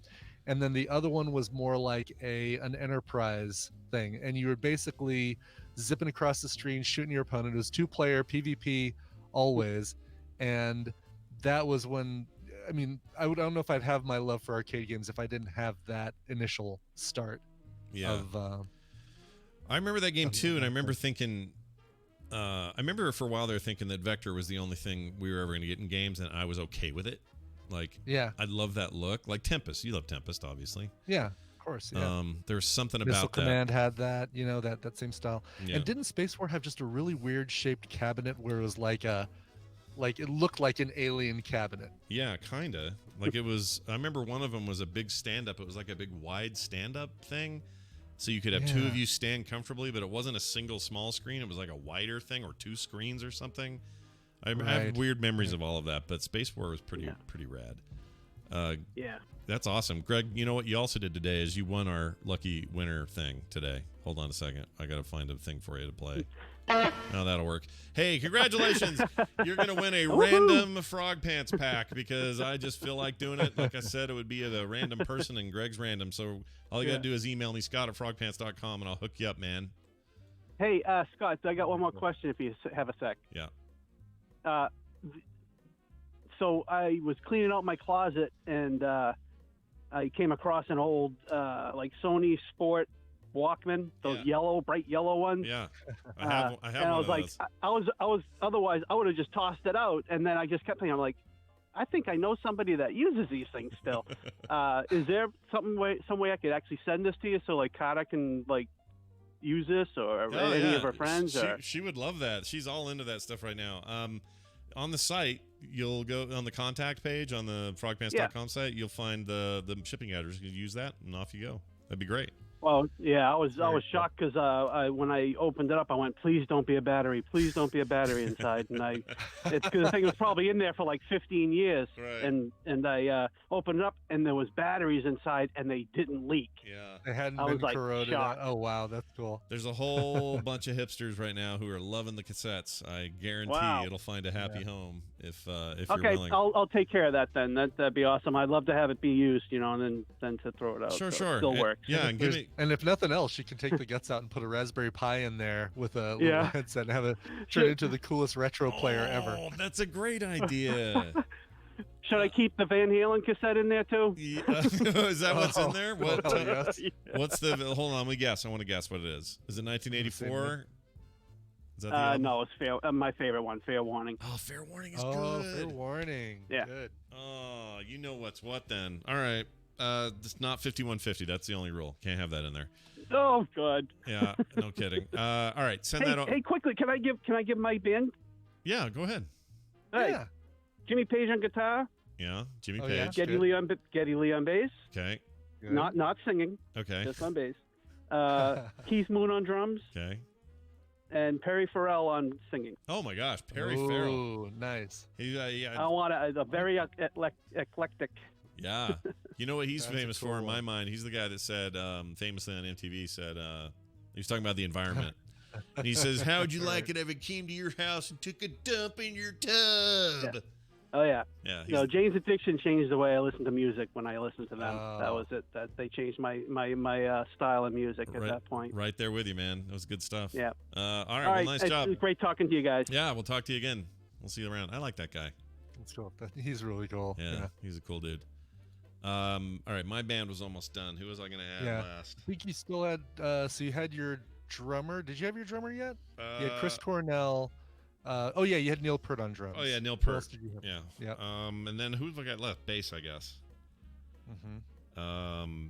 And then the other one was more like an Enterprise thing. And you were basically zipping across the screen, shooting your opponent. It was 2-player PvP always. And that was when I mean, I don't know if I'd have my love for arcade games if I didn't have that initial start. Yeah. Of, I remember that game too, and I remember thinking, I remember for a while there thinking that Vector was the only thing we were ever going to get in games, and I was okay with it. Like, yeah, I love that look. Like Tempest, you love Tempest, obviously. Yeah, of course. Yeah. There's something Missile about that. Command had that, you know, that same style. Yeah. And didn't Space War have just a really weird shaped cabinet where it was like it looked like an alien cabinet? Yeah, kinda. Like it was. I remember one of them was a big stand-up. It was like a big wide stand-up thing, so you could have two of you stand comfortably, but it wasn't a single small screen. It was like a wider thing or two screens or something. I have weird memories of all of that, but Space War was pretty rad. Yeah. That's awesome. Greg, you know what you also did today is you won our lucky winner thing today. Hold on a second. I got to find a thing for you to play. Oh, that'll work. Hey, congratulations. You're going to win a random Frog Pants pack because I just feel like doing it. Like I said, it would be a random person and Greg's random. So all you got to do is email me, Scott@frogpants.com, and I'll hook you up, man. Hey, Scott, I got one more question if you have a sec. Yeah. So I was cleaning out my closet and I came across an old like Sony Sport Walkman, those bright yellow ones. Yeah, I have and one I was of like, those. I was otherwise I would have just tossed it out, and then I just kept thinking, I'm like, I think I know somebody that uses these things still. Is there some way I could actually send this to you so like Carter can like use this or any of her friends? She would love that. She's all into that stuff right now. On the site, you'll go on the contact page on the frogpants.com site. You'll find the shipping address. You can use that, and off you go. That'd be great. Well, yeah, I was shocked because when I opened it up, I went, "Please don't be a battery. Please don't be a battery inside." And it's because the thing was probably in there for like 15 years. Right. And I opened it up, and there was batteries inside, and they didn't leak. Yeah, they hadn't been corroded. Oh wow, that's cool. There's a whole bunch of hipsters right now who are loving the cassettes. I guarantee it'll find a happy home if you're willing. I'll take care of that then. That'd be awesome. I'd love to have it be used, and then to throw it out. Sure. Still works. Yeah, and if nothing else, you can take the guts out and put a Raspberry Pi in there with a little headset and have it turn into the coolest retro player ever. Oh, that's a great idea. Should I keep the Van Halen cassette in there too? Yeah. Is that what's in there? What? Yes. What's the? Hold on, let me guess. I want to guess what it is. Is it 1984? Is that the album? No, it's fair. My favorite one, Fair Warning. Oh, Fair Warning is good. good. Fair Warning. Yeah. Good. Oh, you know what's what then? All right. It's not 5150. That's the only rule. Can't have that in there. Oh, good. Yeah, no kidding. All right, send that over. Hey, quickly, can I give my band? Yeah, go ahead. Hey, yeah. Jimmy Page on guitar. Yeah, Jimmy Page. Yeah. Geddy Lee on bass. Okay. Good. Not singing. Okay. Just on bass. Keith Moon on drums. Okay. And Perry Farrell on singing. Oh my gosh, Perry Ooh, Farrell. Nice. I want a very eclectic. Yeah. You know what he's That's famous for in my mind? He's the guy that said, famously on MTV, said, he was talking about the environment. And he says, how'd you like it if it came to your house and took a dump in your tub? Yeah. Oh, yeah. Yeah. Jane's Addiction changed the way I listen to music when I listened to them. That was it. That they changed my style of music at that point. Right there with you, man. That was good stuff. Yeah. All right. Well, nice job. It was great talking to you guys. Yeah, we'll talk to you again. We'll see you around. I like that guy. That's cool. He's really cool. Yeah, he's a cool dude. All right, my band was almost done. Who was I going to add last? I think you still had, so you had your drummer. Did you have your drummer yet? You had Chris Cornell. You had Neil Peart on drums. Oh, yeah, Neil Who Peart. else did you have? Yeah. And then who have I got left? Bass, I guess. Mm-hmm.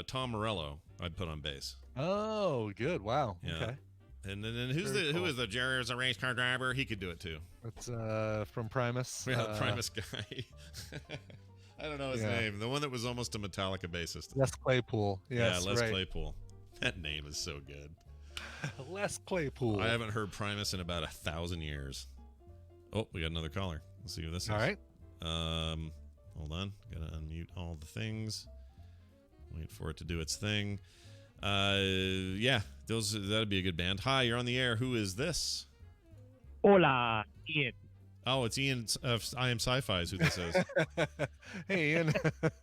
Tom Morello I'd put on bass. Oh, good. Wow. Yeah. Okay. And then who is the Jerry is a race car driver? He could do it too. That's from Primus. Yeah, the Primus guy. I don't know his name. The one that was almost a Metallica bassist. Les Claypool. Yes, Les Claypool. That name is so good. Les Claypool. I haven't heard Primus in about 1,000 years. Oh, we got another caller. Let's see who this is. All right. Hold on. Gotta unmute all the things. Wait for it to do its thing. That'd be a good band. Hi, you're on the air. Who is this? Hola, Ian. Oh, it's Ian of I Am Sci-Fi is who this is. Hey, Ian.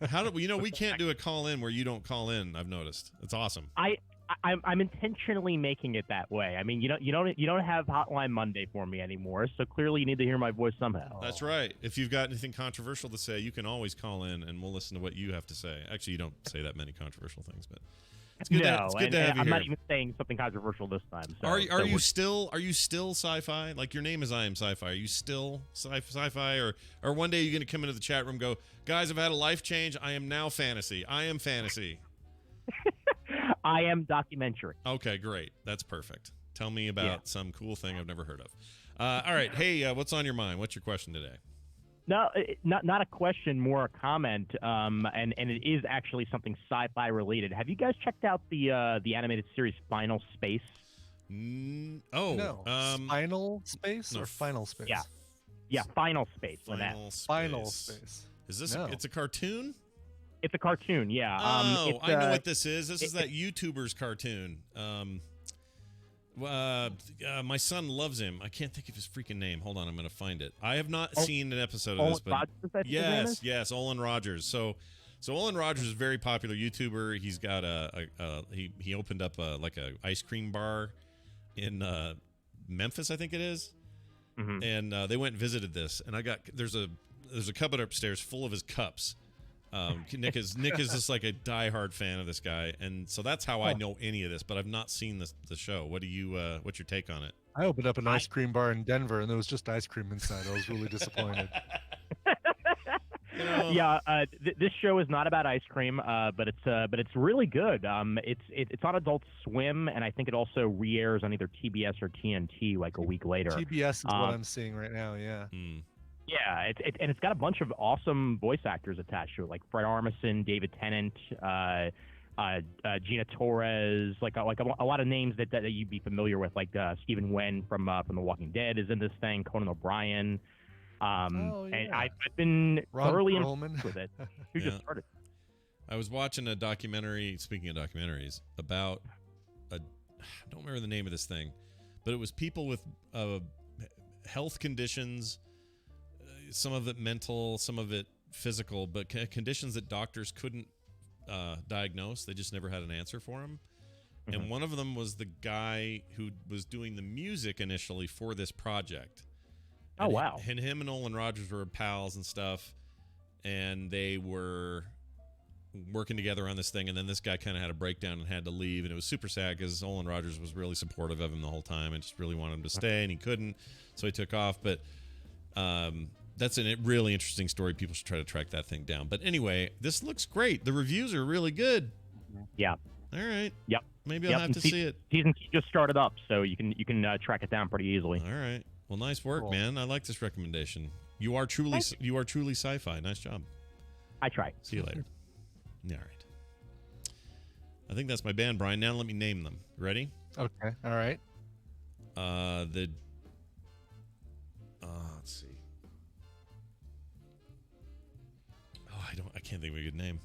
How do we can't do a call in where you don't call in, I've noticed. It's awesome. I I'm intentionally making it that way. I mean, you don't have Hotline Monday for me anymore, so clearly you need to hear my voice somehow. That's right. If you've got anything controversial to say, you can always call in, and we'll listen to what you have to say. Actually, you don't say that many controversial things, but it's good. It's good to have you I'm here. not even saying something controversial this time. So, Are you still sci-fi? Like your name is I Am Sci-Fi. Are you still sci-fi, or one day you're going to come into the chat room and go, guys, I've had a life change. I am now fantasy. I am fantasy. I am documentary. Okay, great. That's perfect. Tell me about some cool thing I've never heard of. All right. Hey, what's on your mind? What's your question today? No, not a question, more a comment. And it is actually something sci-fi related. Have you guys checked out the animated series Final Space? No. Final Space or Final Space? Yeah, Final Space. Final Space. Is this? It's a cartoon. It's a cartoon, yeah. I know what this is. This is that YouTuber's cartoon. My son loves him. I can't think of his freaking name. Hold on, I'm going to find it. I have not seen an episode of this, but yes, Olan Rogers. So Olan Rogers is a very popular YouTuber. He's got he opened up like a ice cream bar in Memphis, I think it is. Mm-hmm. And they went and visited this, and there's a cupboard upstairs full of his cups. Nick is just like a diehard fan of this guy, and so that's how I know any of this. But I've not seen the show. What's your take on it? I opened up an ice cream bar in Denver, and there was just ice cream inside. I was really disappointed. This show is not about ice cream, but it's really good. It's on Adult Swim, and I think it also re-airs on either TBS or TNT like a week later. TBS is what I'm seeing right now. Yeah. Yeah, it's got a bunch of awesome voice actors attached to it, like Fred Armisen, David Tennant, Gina Torres, like a lot of names that you'd be familiar with, like Stephen Wen from The Walking Dead is in this thing, Conan O'Brien. And I've been thoroughly impressed with it. Who just started? I was watching a documentary. Speaking of documentaries, about I don't remember the name of this thing, but it was people with health conditions. Some of it mental, some of it physical, but conditions that doctors couldn't diagnose. They just never had an answer for them. Mm-hmm. And one of them was the guy who was doing the music initially for this project. And wow. And him and Olan Rogers were pals and stuff, and they were working together on this thing, and then this guy kind of had a breakdown and had to leave, and it was super sad because Olan Rogers was really supportive of him the whole time and just really wanted him to stay, and he couldn't, so he took off. But that's a really interesting story. People should try to track that thing down. But anyway, this looks great. The reviews are really good. Yeah. All right. Yep. Maybe I'll have to see it. Season 2 just started up, so you can track it down pretty easily. All right. Well, nice work, man. I like this recommendation. You are truly sci-fi. Nice job. I try. See you later. All right. I think that's my band, Brian. Now let me name them. Ready? Okay. All right. Let's see. I can't think of a good name.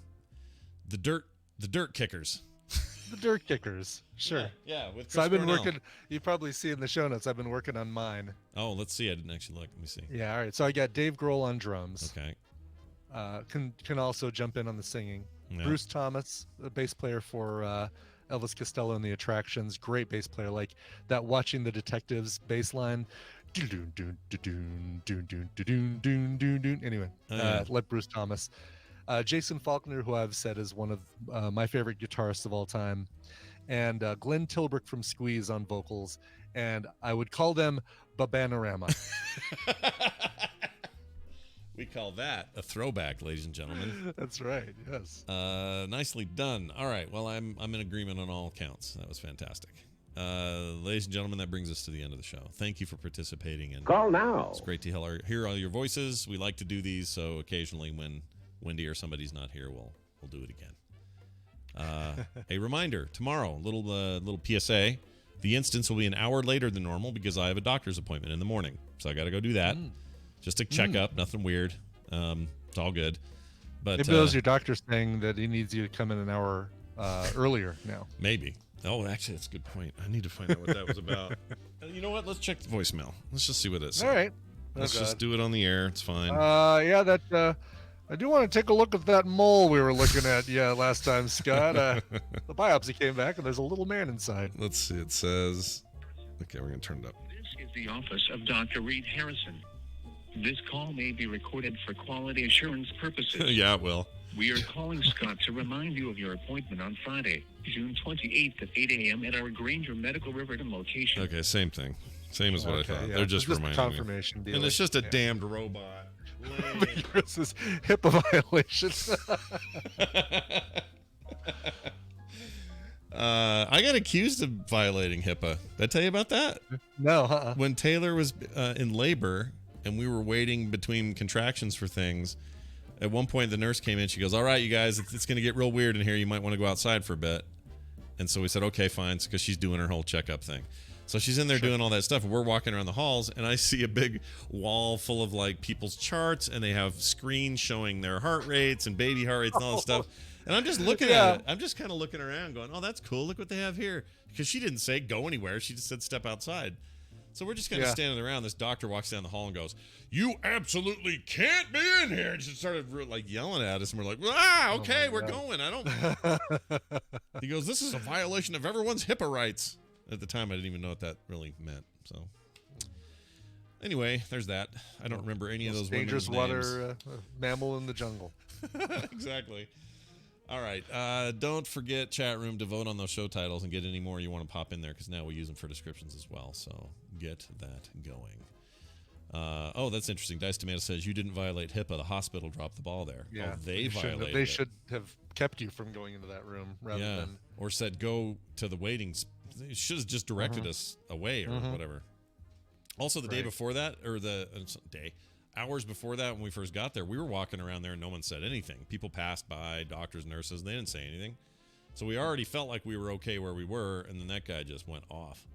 The Dirt Kickers. The Dirt Kickers. Sure. Yeah, with Chris so I've been Cornell. working. You probably see in the show notes. I've been working on mine. Oh, let's see. I didn't actually look. Let me see. Yeah. All right. So I got Dave Grohl on drums. Okay. Can also jump in on the singing. Yeah. Bruce Thomas, the bass player for Elvis Costello and the Attractions. Great bass player. Like that Watching the Detectives bass line. Anyway, let Bruce Thomas. Jason Faulkner, who I've said is one of my favorite guitarists of all time, and Glenn Tilbrook from Squeeze on vocals, and I would call them Babanarama. We call that a throwback, ladies and gentlemen. That's right. Yes. Nicely done. All right. Well, I'm in agreement on all counts. That was fantastic. Ladies and gentlemen, that brings us to the end of the show. Thank you for participating. And call now. It's great to hear all your voices. We like to do these, so occasionally when Wendy or somebody's not here, we'll do it again. A reminder, tomorrow, little PSA. The instance will be an hour later than normal because I have a doctor's appointment in the morning. So I got to go do that. Just a checkup, nothing weird. It's all good. But maybe those your doctor saying that he needs you to come in an hour earlier now. Maybe. Oh, actually, that's a good point. I need to find out what that was about. You know what? Let's check the voicemail. Let's just see what it is. All right. Let's just do it on the air. It's fine. Yeah, that I do want to take a look at that mole we were looking at last time, Scott. The biopsy came back, and there's a little man inside. Let's see. It says... Okay, we're going to turn it up. This is the office of Dr. Reed Harrison. This call may be recorded for quality assurance purposes. Yeah, it will. We are calling Scott to remind you of your appointment on Friday, June 28th at 8 a.m. at our Granger Medical Riverton location. Okay, same thing. Same as what I thought. Yeah. They're just reminding confirmation me. deal. And it's just a damned robot. This is HIPAA violation. I got accused of violating HIPAA. Did I tell you about that? No. When Taylor was in labor and we were waiting between contractions for things, at one point the nurse came in. She goes, "All right, you guys, it's going to get real weird in here. You might want to go outside for a bit." And so we said, "Okay, fine," because she's doing her whole checkup thing. So she's in there doing all that stuff, and we're walking around the halls, and I see a big wall full of like people's charts, and they have screens showing their heart rates and baby heart rates and all that stuff. And I'm just looking at it. I'm just kind of looking around going, "Oh, that's cool. Look what they have here." Because she didn't say go anywhere. She just said step outside. So we're just kind of standing around. This doctor walks down the hall and goes, "You absolutely can't be in here." And she started like yelling at us, and we're like, okay, we're going. I don't. He goes, "This is a violation of everyone's HIPAA rights." At the time, I didn't even know what that really meant. So, anyway, there's that. I don't remember any of those dangerous women's names. water mammal in the jungle. Exactly. All right. Don't forget, chat room, to vote on those show titles and get any more you want to pop in there, because now we use them for descriptions as well. So get that going. Oh, that's interesting. Dice Tomato says you didn't violate HIPAA. The hospital dropped the ball there. Yeah, oh, they violated. They should have kept you from going into that room rather than or said go to the waiting. They should have just directed us away or whatever. Also, the day before that, or the hours before that when we first got there, we were walking around there and no one said anything. People passed by, doctors, nurses, and they didn't say anything. So we already felt like we were okay where we were, and then that guy just went off.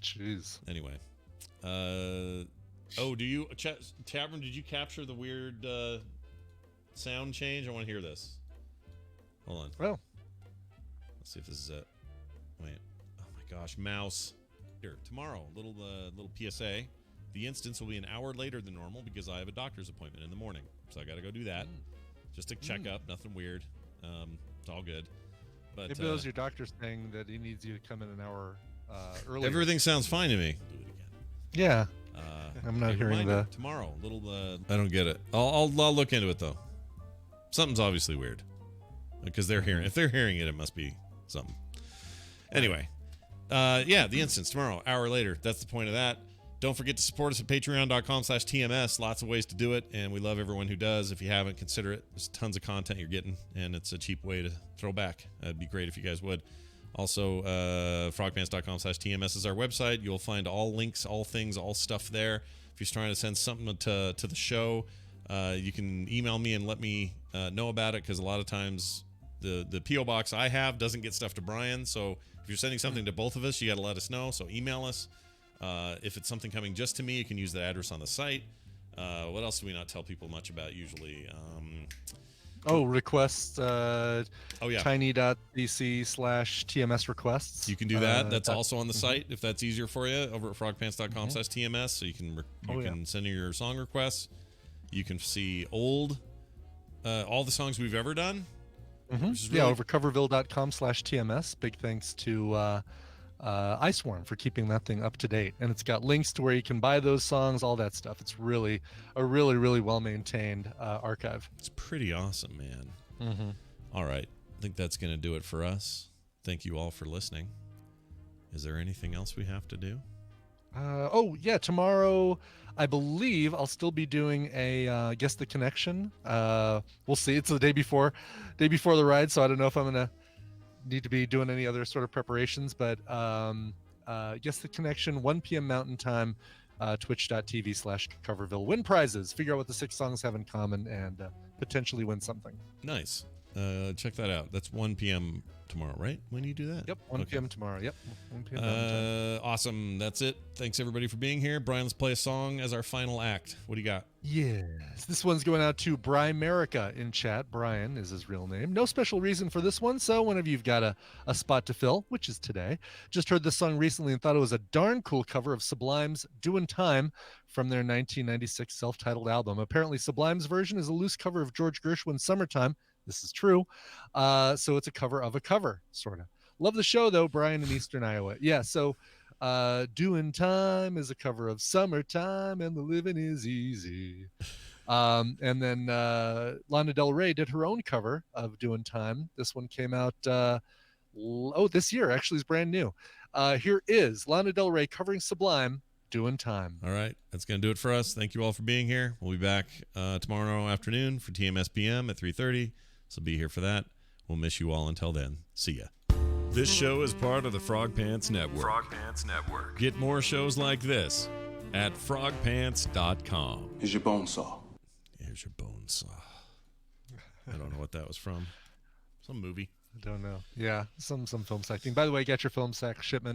Jeez. Anyway. Do you, Tavern, did you capture the weird sound change? I want to hear this. Hold on. Well. Let's see if this is it. Wait. Oh my gosh, mouse. Here, tomorrow, little PSA. The instance will be an hour later than normal because I have a doctor's appointment in the morning. So I got to go do that. Just a checkup, nothing weird. It's all good. But maybe those your doctor's saying that he needs you to come in an hour earlier. Everything sounds fine to me. Do it again. Yeah. I'm not hearing the tomorrow. I don't get it. I'll look into it though. Something's obviously weird because they're hearing. If they're hearing it, it must be something. Anyway, the instance tomorrow, hour later. That's the point of that. Don't forget to support us at patreon.com/TMS. Lots of ways to do it, and we love everyone who does. If you haven't, consider it. There's tons of content you're getting, and it's a cheap way to throw back. It'd be great if you guys would. Also, frogpants.com/TMS is our website. You'll find all links, all things, all stuff there. If you're trying to send something to the show, you can email me and let me know about it, because a lot of times the P.O. box I have doesn't get stuff to Brian. So if you're sending something to both of us, you got to let us know. So email us. If it's something coming just to me, you can use the address on the site. What else do we not tell people much about usually? Requests. Tiny.cc/TMS requests. You can do that. That's also on the site if that's easier for you, over at frogpants.com/TMS. So you can send in your song requests. You can see all the songs we've ever done. Really over coverville.com/TMS. Big thanks to Iceworm for keeping that thing up to date, and it's got links to where you can buy those songs, all that stuff. It's really a really well maintained archive. It's pretty awesome, man. All right, I think that's going to do it for us. Thank you all for listening. Is there anything else we have to do? Tomorrow I believe I'll still be doing a Guess the Connection. We'll see. It's the day before the ride, so I don't know if I'm gonna need to be doing any other sort of preparations, but Guess the Connection, 1 p.m. Mountain Time, twitch.tv/Coverville. Win prizes, figure out what the 6 songs have in common, and potentially win something. Nice. check that out. That's 1 p.m. tomorrow, right? When do you do that? Yep, 1 p.m. tomorrow. Yep, 1 p.m. Mountain Time. Awesome. That's it. Thanks, everybody, for being here. Brian, let's play a song as our final act. What do you got? Yes. This one's going out to Brimerica in chat. Brian is his real name. No special reason for this one, so whenever you've got a spot to fill, which is today. Just heard this song recently and thought it was a darn cool cover of Sublime's Doin' Time from their 1996 self-titled album. Apparently, Sublime's version is a loose cover of George Gershwin's Summertime. This is true. So it's a cover of a cover, sort of. Love the show, though, Brian in Eastern Iowa. Yeah, so Doin' Time is a cover of Summertime and the Living is Easy. And then Lana Del Rey did her own cover of Doin' Time. This one came out, this year. Actually, it's brand new. Here is Lana Del Rey covering Sublime, Doin' Time. All right, that's going to do it for us. Thank you all for being here. We'll be back tomorrow afternoon for TMS PM at 3:30. So be here for that. We'll miss you all until then. See ya. This show is part of the Frog Pants Network. Frog Pants Network. Get more shows like this at frogpants.com. Here's your bone saw. Here's your bone saw. I don't know what that was from. Some movie. I don't know. Yeah, some film sack thing. By the way, get your film sack shipment